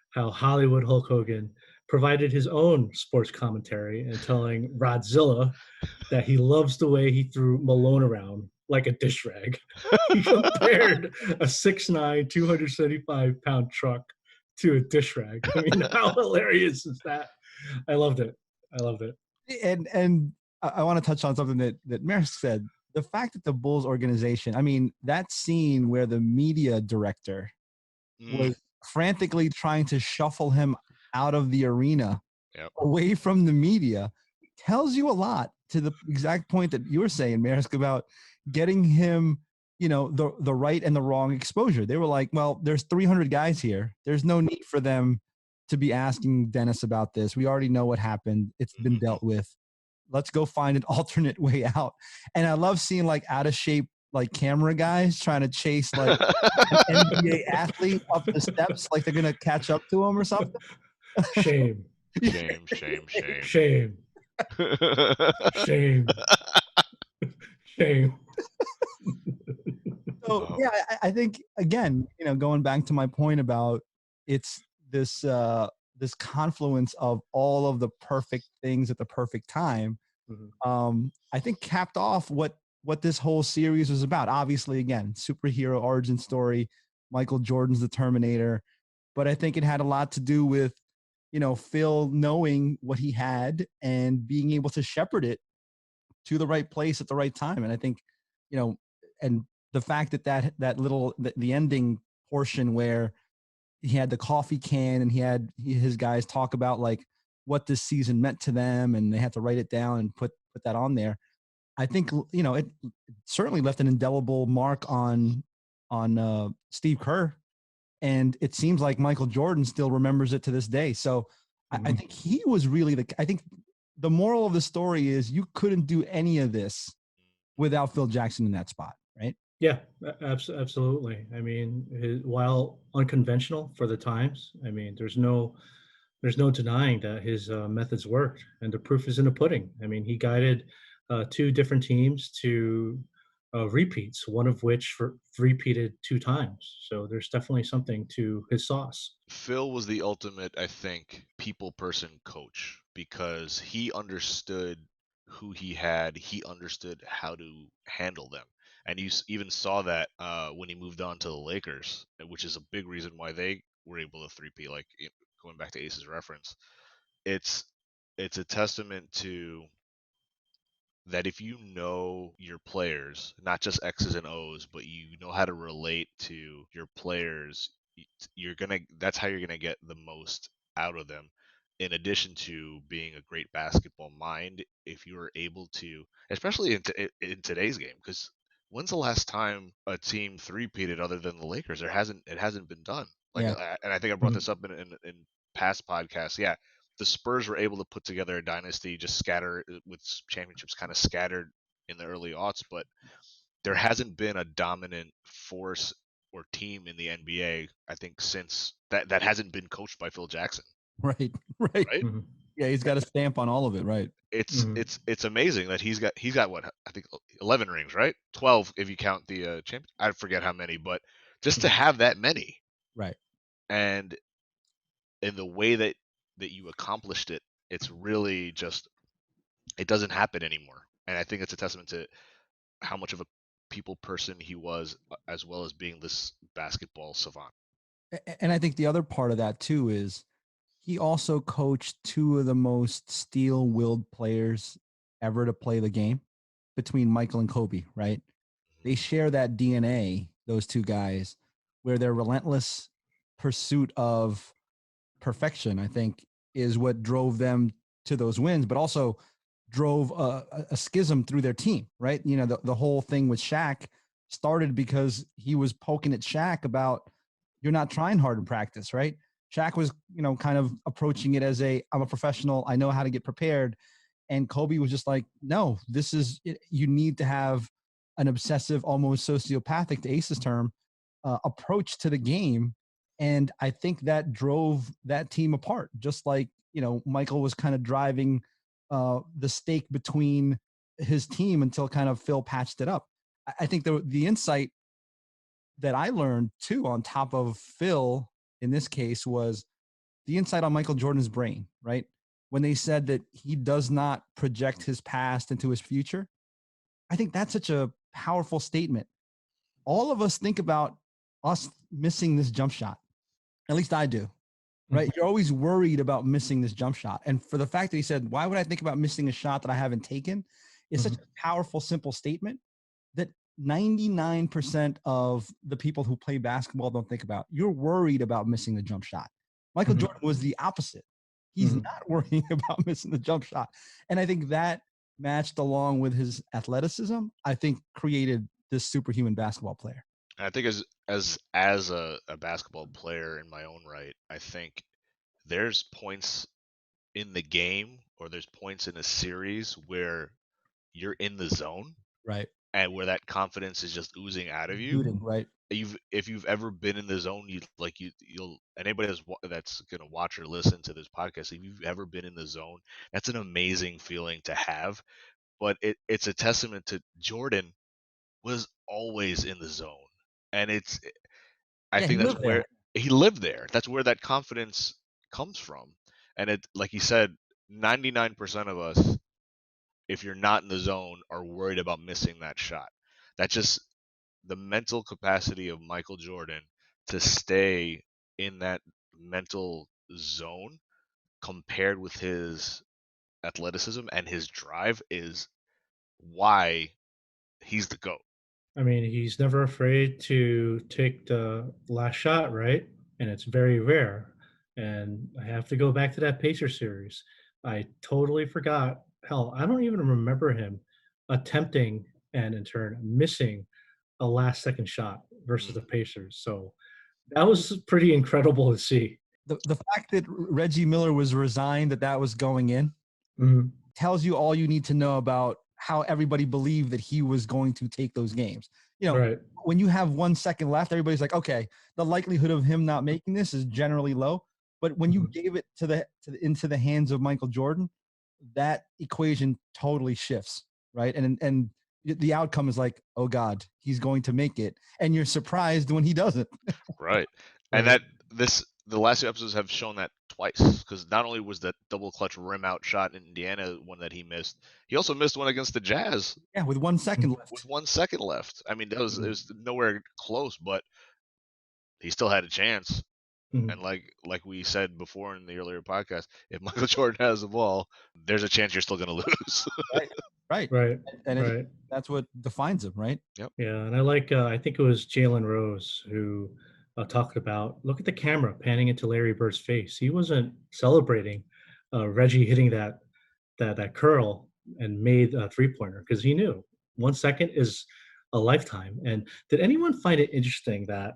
how Hollywood Hulk Hogan provided his own sports commentary and telling Rodzilla that he loves the way he threw Malone around like a dish rag. He compared a 6'9", 275-pound truck to a dish rag. I mean, how hilarious is that? I loved it. I loved it. And I want to touch on something that Maris said. The fact that the Bulls organization, I mean, that scene where the media director was frantically trying to shuffle him out of the arena, away from the media, tells you a lot, to the exact point that you were saying, Maris, about getting him, you know, the right and the wrong exposure. They were like, well, there's 300 guys here. There's no need for them to be asking Dennis about this. We already know what happened. It's been dealt with. Let's go find an alternate way out. And I love seeing like out of shape, like camera guys trying to chase like an NBA athlete up the steps, like they're going to catch up to him or something. Shame. Shame, shame, shame. Shame. Shame. Shame. So yeah, I think, again, you know, going back to my point about it's this this confluence of all of the perfect things at the perfect time, I think capped off what this whole series was about. Obviously, again, superhero origin story, Michael Jordan's the Terminator, but I think it had a lot to do with, you know, Phil knowing what he had and being able to shepherd it to the right place at the right time. And I think, you know, and the fact that little the ending portion where he had the coffee can and he had his guys talk about like what this season meant to them, and they had to write it down and put that on there. I think, you know, it certainly left an indelible mark on Steve Kerr, and it seems like Michael Jordan still remembers it to this day. So I think he was really I think the moral of the story is you couldn't do any of this without Phil Jackson in that spot, right? Yeah, absolutely. I mean, while unconventional for the times, I mean, there's no denying that his methods worked, and the proof is in the pudding. I mean, he guided two different teams to repeats, one of which repeated 2 times. So there's definitely something to his sauce. Phil was the ultimate, I think, people person coach, because he understood who he had. He understood how to handle them. And you even saw that when he moved on to the Lakers, which is a big reason why they were able to three-peat. Like, going back to Ace's reference, it's a testament to that if you know your players, not just X's and O's, but you know how to relate to your players, that's how you're gonna get the most out of them. In addition to being a great basketball mind, if you are able to, especially in today's game, because when's the last time a team three-peated other than the Lakers? It hasn't been done. Like, Yeah. and I think I brought this up in past podcasts. Yeah, the Spurs were able to put together a dynasty, just scatter with championships kind of scattered in the early aughts, but there hasn't been a dominant force or team in the NBA, I think, since that hasn't been coached by Phil Jackson. Right. Right? Yeah, he's got a stamp on all of it, right? It's amazing that he's got what, I think 11 rings, right? 12 if you count the champion. I forget how many, but just to have that many, right, and in the way that you accomplished it, it's really just, it doesn't happen anymore. And I think it's a testament to how much of a people person he was, as well as being this basketball savant. And I think the other part of that too is he also coached 2 of the most steel-willed players ever to play the game, between Michael and Kobe, right? They share that DNA, those 2 guys, where their relentless pursuit of perfection, I think, is what drove them to those wins, but also drove a schism through their team, right? You know, the whole thing with Shaq started because he was poking at Shaq about, you're not trying hard in practice, right? Shaq was, kind of approaching it as I'm a professional. I know how to get prepared. And Kobe was just like, no, you need to have an obsessive, almost sociopathic, to Ace's term, approach to the game. And I think that drove that team apart, just like, Michael was kind of driving the stake between his team until kind of Phil patched it up. I think the insight that I learned too, on top of Phil in this case, was the insight on Michael Jordan's brain, right? When they said that he does not project his past into his future, I think that's such a powerful statement. All of us think about us missing this jump shot. At least I do, right? You're always worried about missing this jump shot. And for the fact that he said, why would I think about missing a shot that I haven't taken? It's such a powerful, simple statement that 99% of the people who play basketball don't think about. You're worried about missing the jump shot. Michael Jordan was the opposite. He's not worrying about missing the jump shot. And I think that matched along with his athleticism, I think created this superhuman basketball player. I think as a basketball player in my own right, I think there's points in the game or there's points in a series where you're in the zone, right, and where that confidence is just oozing out of you. Shooting, right. If you've ever been in the zone, you'll anybody that's gonna watch or listen to this podcast, if you've ever been in the zone, that's an amazing feeling to have. But it's a testament to Jordan was always in the zone, and I think that's where he lived there. That's where that confidence comes from, and it, like you said, 99% of us, if you're not in the zone, are worried about missing that shot. That's just the mental capacity of Michael Jordan to stay in that mental zone compared with his athleticism and his drive is why he's the GOAT. I mean, he's never afraid to take the last shot, right? And it's very rare. And I have to go back to that Pacer series. I totally forgot. Hell, I don't even remember him attempting and in turn missing a last second shot versus the Pacers. So that was pretty incredible to see. The fact that Reggie Miller was resigned, that was going in, tells you all you need to know about how everybody believed that he was going to take those games. Right. When you have 1 second left, everybody's like, okay, the likelihood of him not making this is generally low. But when you gave it into the hands of Michael Jordan, that equation totally shifts, right? And the outcome is like, oh God, he's going to make it, and you're surprised when he doesn't. Right. And the last two episodes have shown that twice, because not only was that double clutch rim out shot in Indiana one that he missed, he also missed one against the Jazz. Yeah, with 1 second left. With 1 second left. I mean, it was nowhere close, but he still had a chance. And like we said before in the earlier podcast, if Michael Jordan has the ball, there's a chance you're still going to lose. Right. And that's what defines him, right? Yep. Yeah, and I think it was Jalen Rose who talked about, look at the camera panning into Larry Bird's face. He wasn't celebrating Reggie hitting that curl and made a three-pointer because he knew 1 second is a lifetime. And did anyone find it interesting that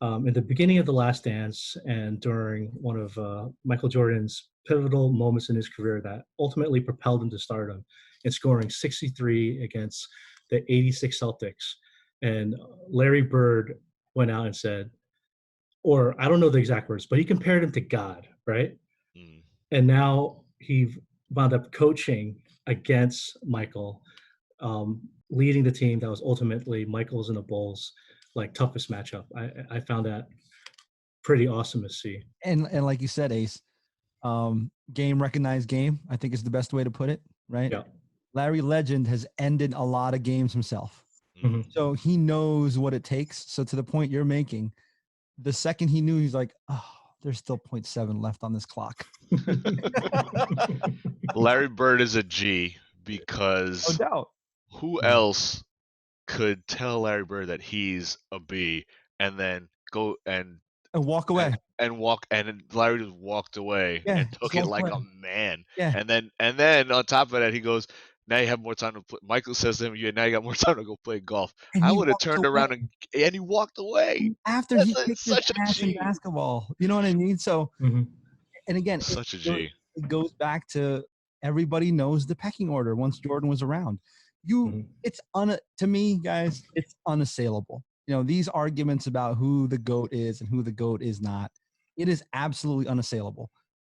in the beginning of The Last Dance and during one of Michael Jordan's pivotal moments in his career that ultimately propelled him to stardom in scoring 63 against the 86 Celtics, and Larry Bird went out and said, or I don't know the exact words, but he compared him to God, right? And now he wound up coaching against Michael, leading the team that was ultimately Michael's and the Bulls' toughest matchup. I found that pretty awesome to see. And like you said, Ace, game recognized game, I think is the best way to put it, right? Yeah. Larry Legend has ended a lot of games himself. So he knows what it takes. So to the point you're making, the second he knew, he's like, oh, there's still 0.7 left on this clock. Larry Bird is a G because no doubt. Who else could tell Larry Bird that he's a B and then go and walk away and Larry just walked away and took it like a man. Yeah. And then on top of that, he goes, Now you have more time to play. Michael says to him, "Yeah, now you got more time to go play golf." And I he would have walked turned away around and he walked away. after That's he kicked his such a ass in G. basketball. You know what I mean? So, Hmm. and again, Such a G. it goes back to everybody knows the pecking order once Jordan was around. Hmm. It's to me, guys, it's unassailable. You know, these arguments about who the GOAT is and who the GOAT is not, it is absolutely unassailable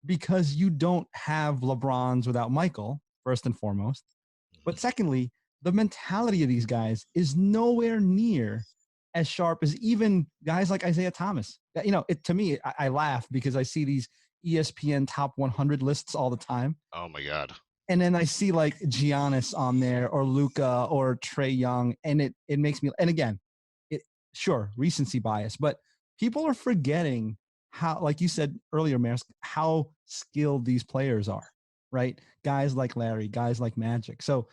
because you don't have LeBrons without Michael, first and foremost. But secondly, the mentality of these guys is nowhere near as sharp as even guys like Isaiah Thomas. You know, to me, I laugh because I see these ESPN top 100 lists all the time. Oh my God. And then I see like Giannis on there or Luca or Trey Young, and it makes me. And again, it sure recency bias, but people are forgetting how, like you said earlier, Maris, how skilled these players are. Right, guys like Larry, guys like Magic. So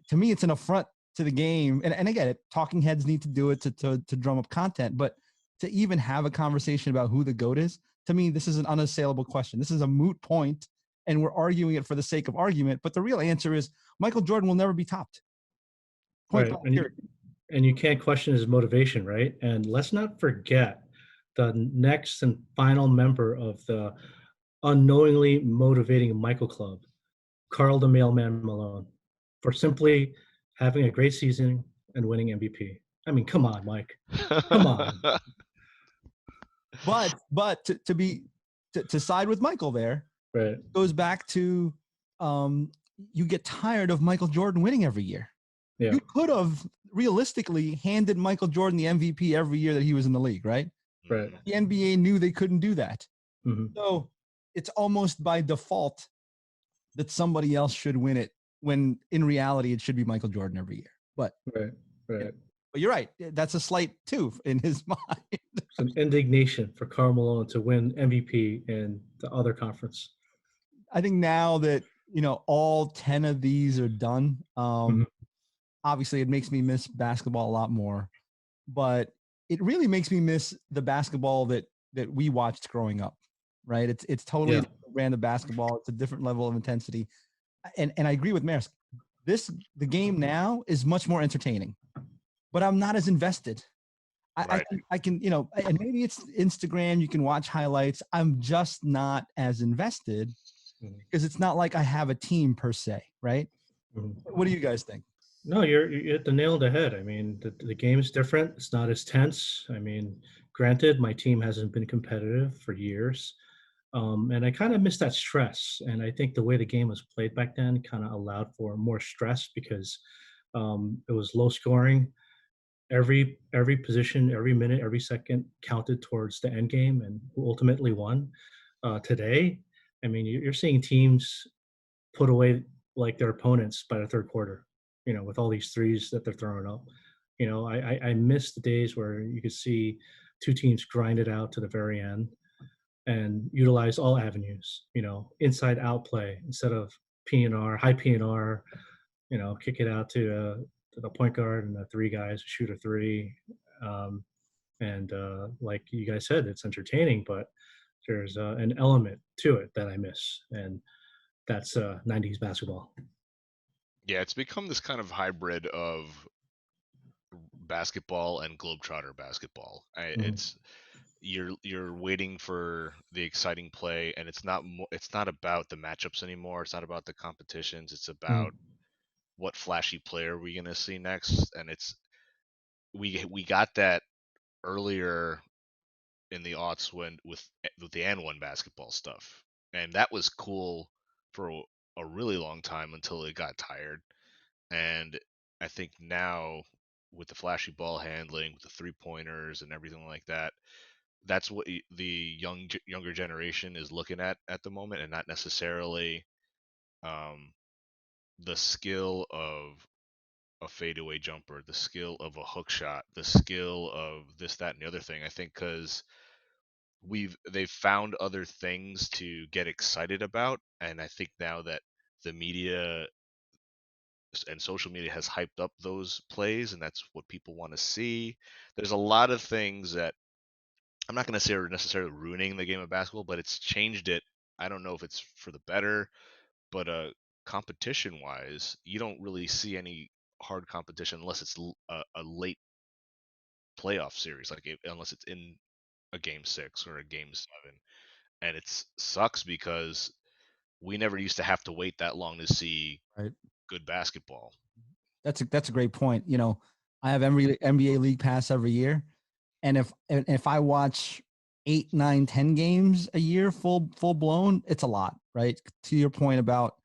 to me, it's an affront to the game. And I get it. Talking heads need to do it to drum up content, but to even have a conversation about who the GOAT is, to me, this is an unassailable question. This is a moot point, and we're arguing it for the sake of argument. But the real answer is Michael Jordan will never be topped. Point Right. blank, period. And you can't question his motivation, right? And let's not forget the next and final member of the unknowingly motivating Michael Club, Carl the Mailman Malone, for simply having a great season and winning MVP. I mean, come on, Mike. Come on. But to side with Michael there Right. goes back to you get tired of Michael Jordan winning every year. Yeah. You could have realistically handed Michael Jordan the MVP every year that he was in the league, right? Right. The NBA knew they couldn't do that. Hmm. So it's almost by default that somebody else should win it when in reality it should be Michael Jordan every year. But Right. Right. but you're right. That's a slight too in his mind. Some indignation for Karl Malone to win MVP in the other conference. I think now that all 10 of these are done, obviously it makes me miss basketball a lot more, but it really makes me miss the basketball that we watched growing up, right? It's totally Yeah. a different brand of basketball. It's a different level of intensity. And I agree with Maris. The game now is much more entertaining, but I'm not as invested. Right. I can, and maybe it's Instagram, you can watch highlights. I'm just not as invested because it's not like I have a team per se, right? What do you guys think? No, you hit the nail on the head. I mean, the game is different. It's not as tense. I mean, granted, my team hasn't been competitive for years, and I kind of miss that stress. And I think the way the game was played back then kind of allowed for more stress because it was low scoring. Every position, every minute, every second counted towards the end game, and who ultimately won. Today, I mean, you're seeing teams put away like their opponents by the third quarter, with all these threes that they're throwing up. I miss the days where you could see two teams grind it out to the very end and utilize all avenues, inside out play instead of PNR, high PNR, kick it out to the point guard and the three guys shoot a three. And like you guys said, it's entertaining, but there's an element to it that I miss. And that's 90s basketball. Yeah, it's become this kind of hybrid of basketball and globetrotter basketball. It's you're waiting for the exciting play, and it's not about the matchups anymore. It's not about the competitions. It's about what flashy player we're gonna see next, and we got that earlier in the aughts when with the N1 basketball stuff, and that was cool for a really long time until it got tired. And I think now with the flashy ball handling, with the three pointers and everything like that, that's what the younger generation is looking at the moment, and not necessarily um, the skill of a fadeaway jumper, the skill of a hook shot, the skill of this, that, and the other thing. I think because they've found other things to get excited about, and I think now that the media and social media has hyped up those plays, and that's what people want to see. There's a lot of things that I'm not going to say are necessarily ruining the game of basketball, but it's changed it. I don't know if it's for the better, but competition wise, you don't really see any hard competition unless it's a late playoff series, like unless it's in a game 6 or a game 7. And it sucks because we never used to have to wait that long to see Right. good basketball. That's a great point. You know, I have every NBA League Pass every year, and if I watch 8, 9, 10 games a year, full blown, it's a lot, right? To your point about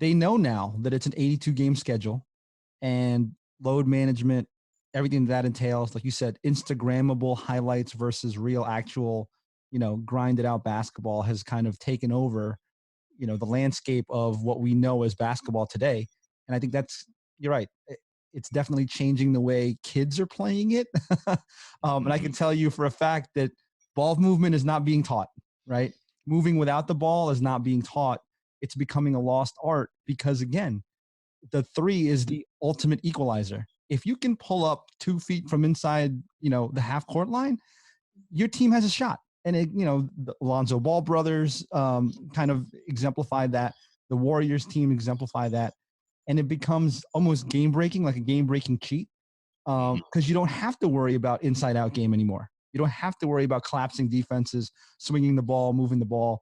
they know now that it's an 82 game schedule, and load management, everything that entails, like you said, Instagrammable highlights versus real, actual, grinded out basketball has kind of taken over, the landscape of what we know as basketball today. And I think you're right. It's definitely changing the way kids are playing it. And I can tell you for a fact that ball movement is not being taught, right? Moving without the ball is not being taught. It's becoming a lost art because, again, the 3 is the ultimate equalizer. If you can pull up 2 feet from inside, the half court line, your team has a shot. And the Alonzo Ball brothers kind of exemplify that. The Warriors team exemplify that, and it becomes almost game breaking, like a game breaking cheat, because you don't have to worry about inside out game anymore. You don't have to worry about collapsing defenses, swinging the ball, moving the ball.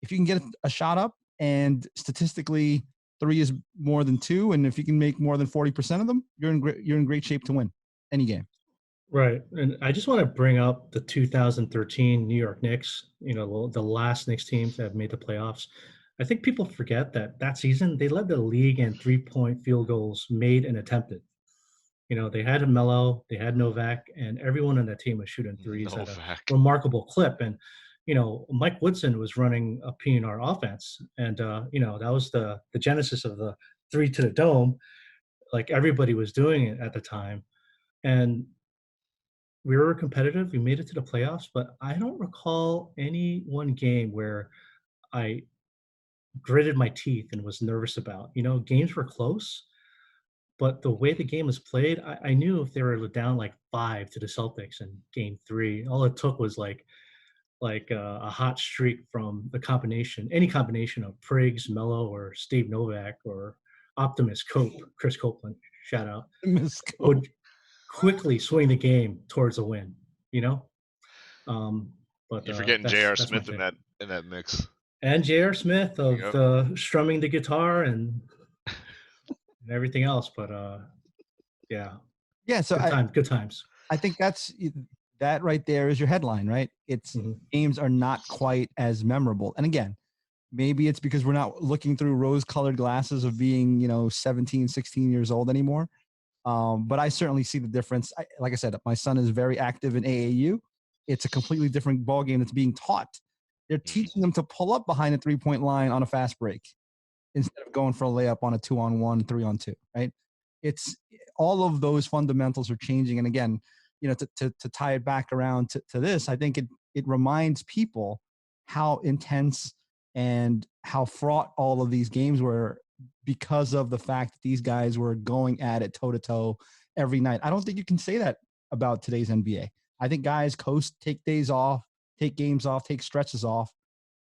If you can get a shot up, and statistically 3 is more than 2, and if you can make more than 40% of them, you're in great shape to win any game. Right. And I just want to bring up the 2013 New York Knicks, the last Knicks team that made the playoffs. I think people forget that that season they led the league in 3-point field goals made and attempted. They had Melo, they had Novak, and everyone on that team was shooting threes at a Novak. remarkable clip. And Mike Woodson was running a PNR offense, and that was the genesis of the 3 to the dome. Like everybody was doing it at the time, and we were competitive. We made it to the playoffs, but I don't recall any one game where I gritted my teeth and was nervous about. Games were close, but the way the game was played, I knew if they were down like 5 to the Celtics in game 3, all it took was a hot streak from any combination of Priggs, Mello, or Steve Novak, or Optimus Cope, Chris Copeland, shout out, would quickly swing the game towards a win. You know, um, but You're forgetting that's J.R. my Smith pick. in that mix. And J.R. Smith of Yep. the strumming the guitar and everything else. But yeah, So good times. I think that right there is your headline, right? It's games are not quite as memorable. And again, maybe it's because we're not looking through rose-colored glasses of being, 17, 16 years old anymore. But I certainly see the difference. Like I said, my son is very active in AAU. It's a completely different ball game that's being taught. They're teaching them to pull up behind a 3-point line on a fast break instead of going for a layup on a 2-on-1, 3-on-2, right? It's all of those fundamentals are changing. And again, to tie it back around to this, I think it reminds people how intense and how fraught all of these games were because of the fact that these guys were going at it toe to toe every night. I don't think you can say that about today's NBA. I think guys take days off, take games off, take stretches off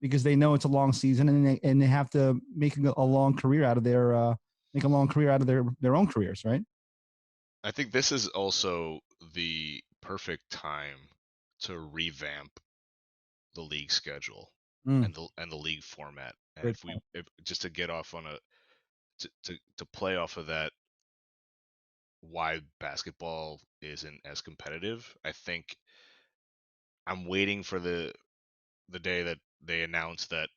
because they know it's a long season and they have to make a long career out of their own careers, right? I think this is also the perfect time to revamp the league schedule and the league format. And if just to get off on to play off of that, why basketball isn't as competitive, I think I'm waiting for the day that they announce that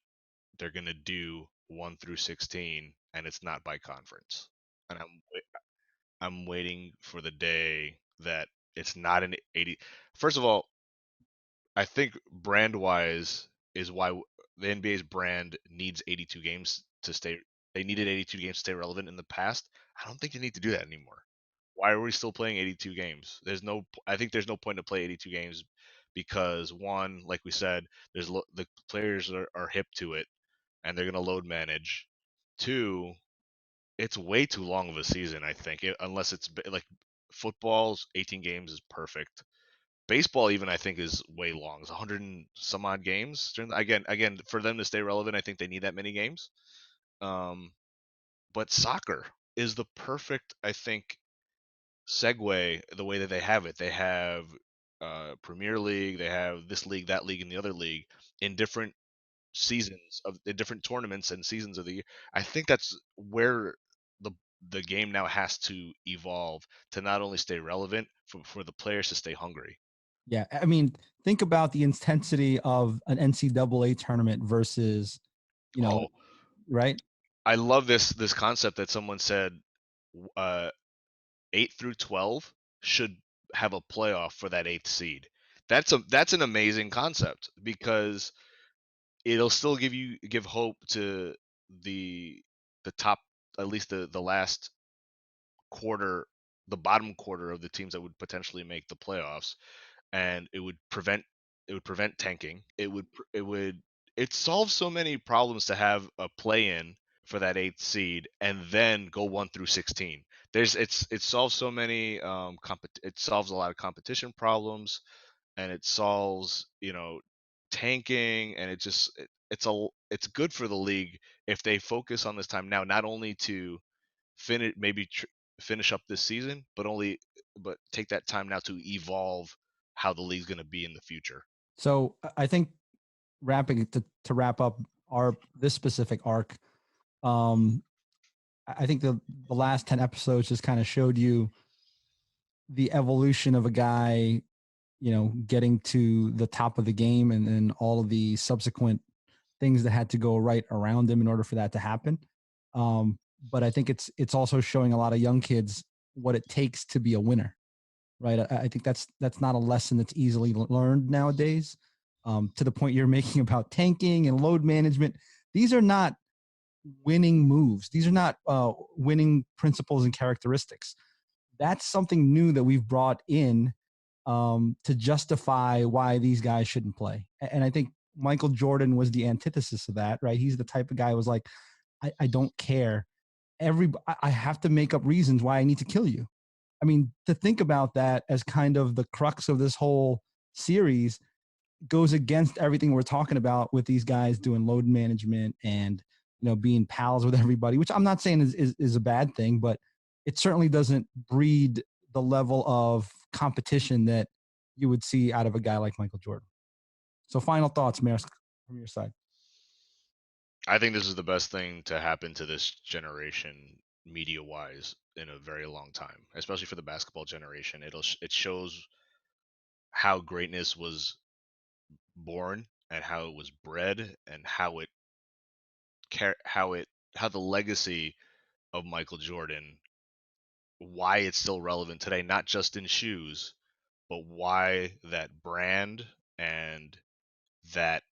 they're going to do 1 through 16 and it's not by conference. And I'm waiting for the day that it's not an 80. First of all, I think brand wise is why the NBA's brand needs 82 games to stay. They needed 82 games to stay relevant in the past. I don't think they need to do that anymore. Why are we still playing 82 games? I think there's no point to play 82 games because one, like we said, the players are hip to it and they're going to load manage. Two, it's way too long of a season, I think, unless it's like football's 18 games is perfect. Baseball even I think is way long. It's 100 and some odd games. Again, for them to stay relevant, I think they need that many games. But soccer is the perfect, I think, segue the way that they have it. They have Premier League, they have this league, that league, and the other league in different seasons of the different tournaments and seasons of the year. I think that's where the the game now has to evolve to not only stay relevant for the players to stay hungry. Yeah, I mean, think about the intensity of an NCAA tournament versus, you know, Oh, right? I love this concept that someone said uh 8 through 12 should have a playoff for that 8th seed. That's an amazing concept because it'll still give hope to the the top, at least the last quarter, the bottom quarter of the teams that would potentially make the playoffs, and it would prevent tanking. It solves so many problems to have a play in for that 8th seed and then go 1 through 16. It solves so many it solves a lot of competition problems, and it solves, tanking, and it's good for the league if they focus on this time now, not only to finish maybe finish up this season, but take that time now to evolve how the league's going to be in the future. So I think wrapping it to wrap up our this specific arc, um, I think the last 10 episodes just kind of showed you the evolution of a guy, getting to the top of the game and then all of the subsequent things that had to go right around him in order for that to happen. But I think it's also showing a lot of young kids what it takes to be a winner, right? I think that's not a lesson that's easily learned nowadays. To the point you're making about tanking and load management, these are not winning moves. These are not winning principles and characteristics. That's something new that we've brought in to justify why these guys shouldn't play. And I think Michael Jordan was the antithesis of that, right? He's the type of guy who was like, I don't care. I have to make up reasons why I need to kill you. I mean, to think about that as kind of the crux of this whole series goes against everything we're talking about with these guys doing load management and being pals with everybody, which I'm not saying is a bad thing, but it certainly doesn't breed the level of competition that you would see out of a guy like Michael Jordan. So final thoughts, Maris, from your side. I think this is the best thing to happen to this generation media wise in a very long time, especially for the basketball generation. It shows how greatness was born and how it was bred and how the legacy of Michael Jordan, why it's still relevant today, not just in shoes, but why that brand and that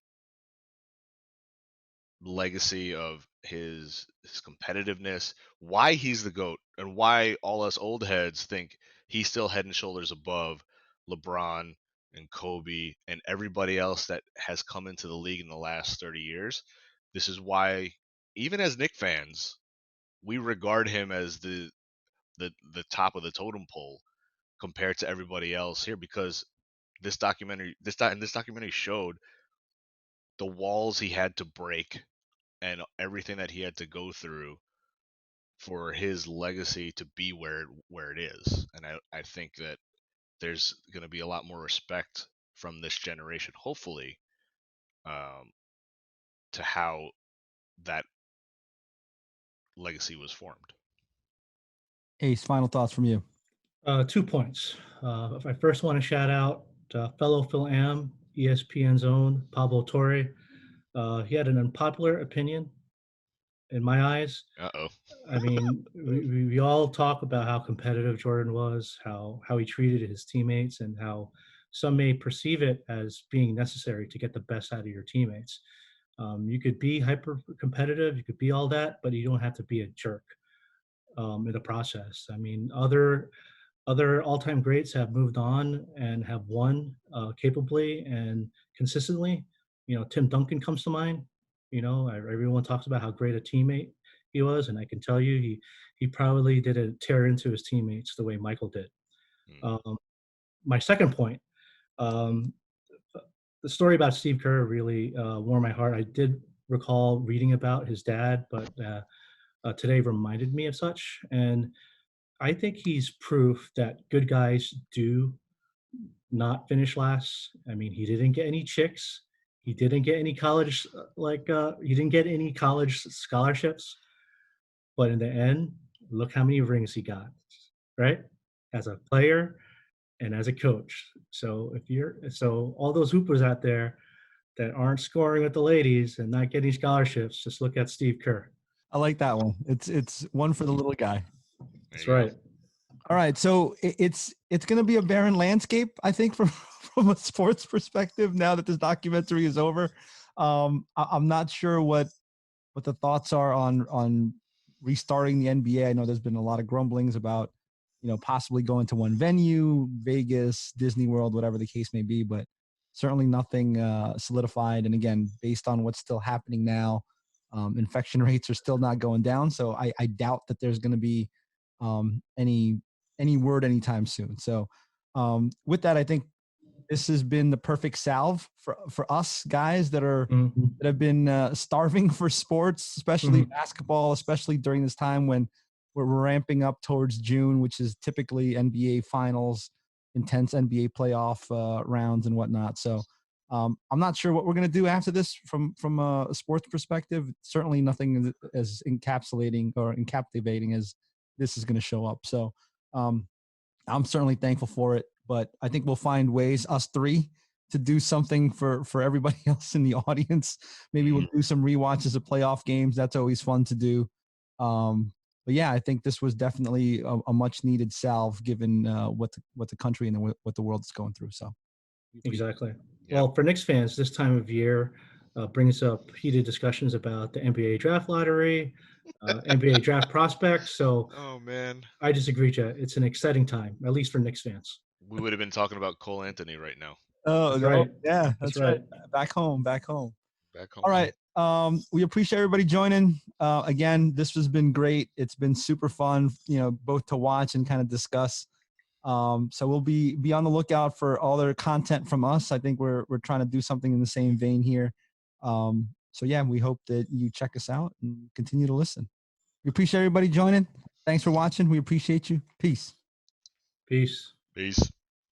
legacy of his competitiveness, why he's the GOAT, and why all us old heads think he's still head and shoulders above LeBron and Kobe and everybody else that has come into the league in the last 30 years. This is why, even as Knick fans, we regard him as the top of the totem pole compared to everybody else here, because this documentary showed the walls he had to break and everything that he had to go through for his legacy to be where it is. And I think that there's going to be a lot more respect from this generation, hopefully, um, to how that legacy was formed. Ace, final thoughts from you. 2 points. If I first want to shout out fellow Phil Am, ESPN's own Pablo Torre. He had an unpopular opinion in my eyes. Uh-oh. I mean, we all talk about how competitive Jordan was, how he treated his teammates, and how some may perceive it as being necessary to get the best out of your teammates. You could be hyper competitive, you could be all that, but you don't have to be a jerk in the process. I mean, other all-time greats have moved on and have won capably and consistently. Tim Duncan comes to mind. Everyone talks about how great a teammate he was, and I can tell you, he probably didn't tear into his teammates the way Michael did. Mm. My second point, um, the story about Steve Kerr really warmed my heart. I did recall reading about his dad, but today reminded me of such. And I think he's proof that good guys do not finish last. I mean, he didn't get any chicks. He didn't get any college, he didn't get any college scholarships. But in the end, look how many rings he got, right? As a player and as a coach. So all those hoopers out there that aren't scoring with the ladies and not getting scholarships, just look at Steve Kerr. I like that one. It's one for the little guy. That's right. All right, so it's going to be a barren landscape, I think, from a sports perspective now that this documentary is over. I'm not sure what the thoughts are on restarting the NBA. I know there's been a lot of grumblings about, possibly going to one venue, Vegas, Disney World, whatever the case may be, but certainly nothing solidified. And again, based on what's still happening now, infection rates are still not going down. So I doubt that there's going to be any word anytime soon. So with that, I think this has been the perfect salve for us guys that have been starving for sports, especially basketball, especially during this time when we're ramping up towards June, which is typically NBA finals, intense NBA playoff rounds and whatnot. So I'm not sure what we're going to do after this from a sports perspective. Certainly nothing as encapsulating or encaptivating as this is going to show up. So I'm certainly thankful for it, but I think we'll find ways, us three, to do something for everybody else in the audience. Maybe we'll do some rewatches of playoff games. That's always fun to do. But yeah, I think this was definitely a much needed salve given what the country and what the world is going through. So Exactly. Yeah. Well, for Knicks fans, this time of year brings up heated discussions about the NBA draft lottery, NBA draft prospects. So Oh man, I disagree, Jet. It's an exciting time, at least for Knicks fans. we would have been talking about Cole Anthony right now. oh That's no, right. yeah, That's that's right. Back home. Back home. All right. We appreciate everybody joining. Again, this has been great. It's been super fun, both to watch and kind of discuss. So we'll be on the lookout for all their content from us. I think we're trying to do something in the same vein here. So yeah, we hope that you check us out and continue to listen. We appreciate everybody joining. Thanks for watching. We appreciate you. Peace. Peace. Peace.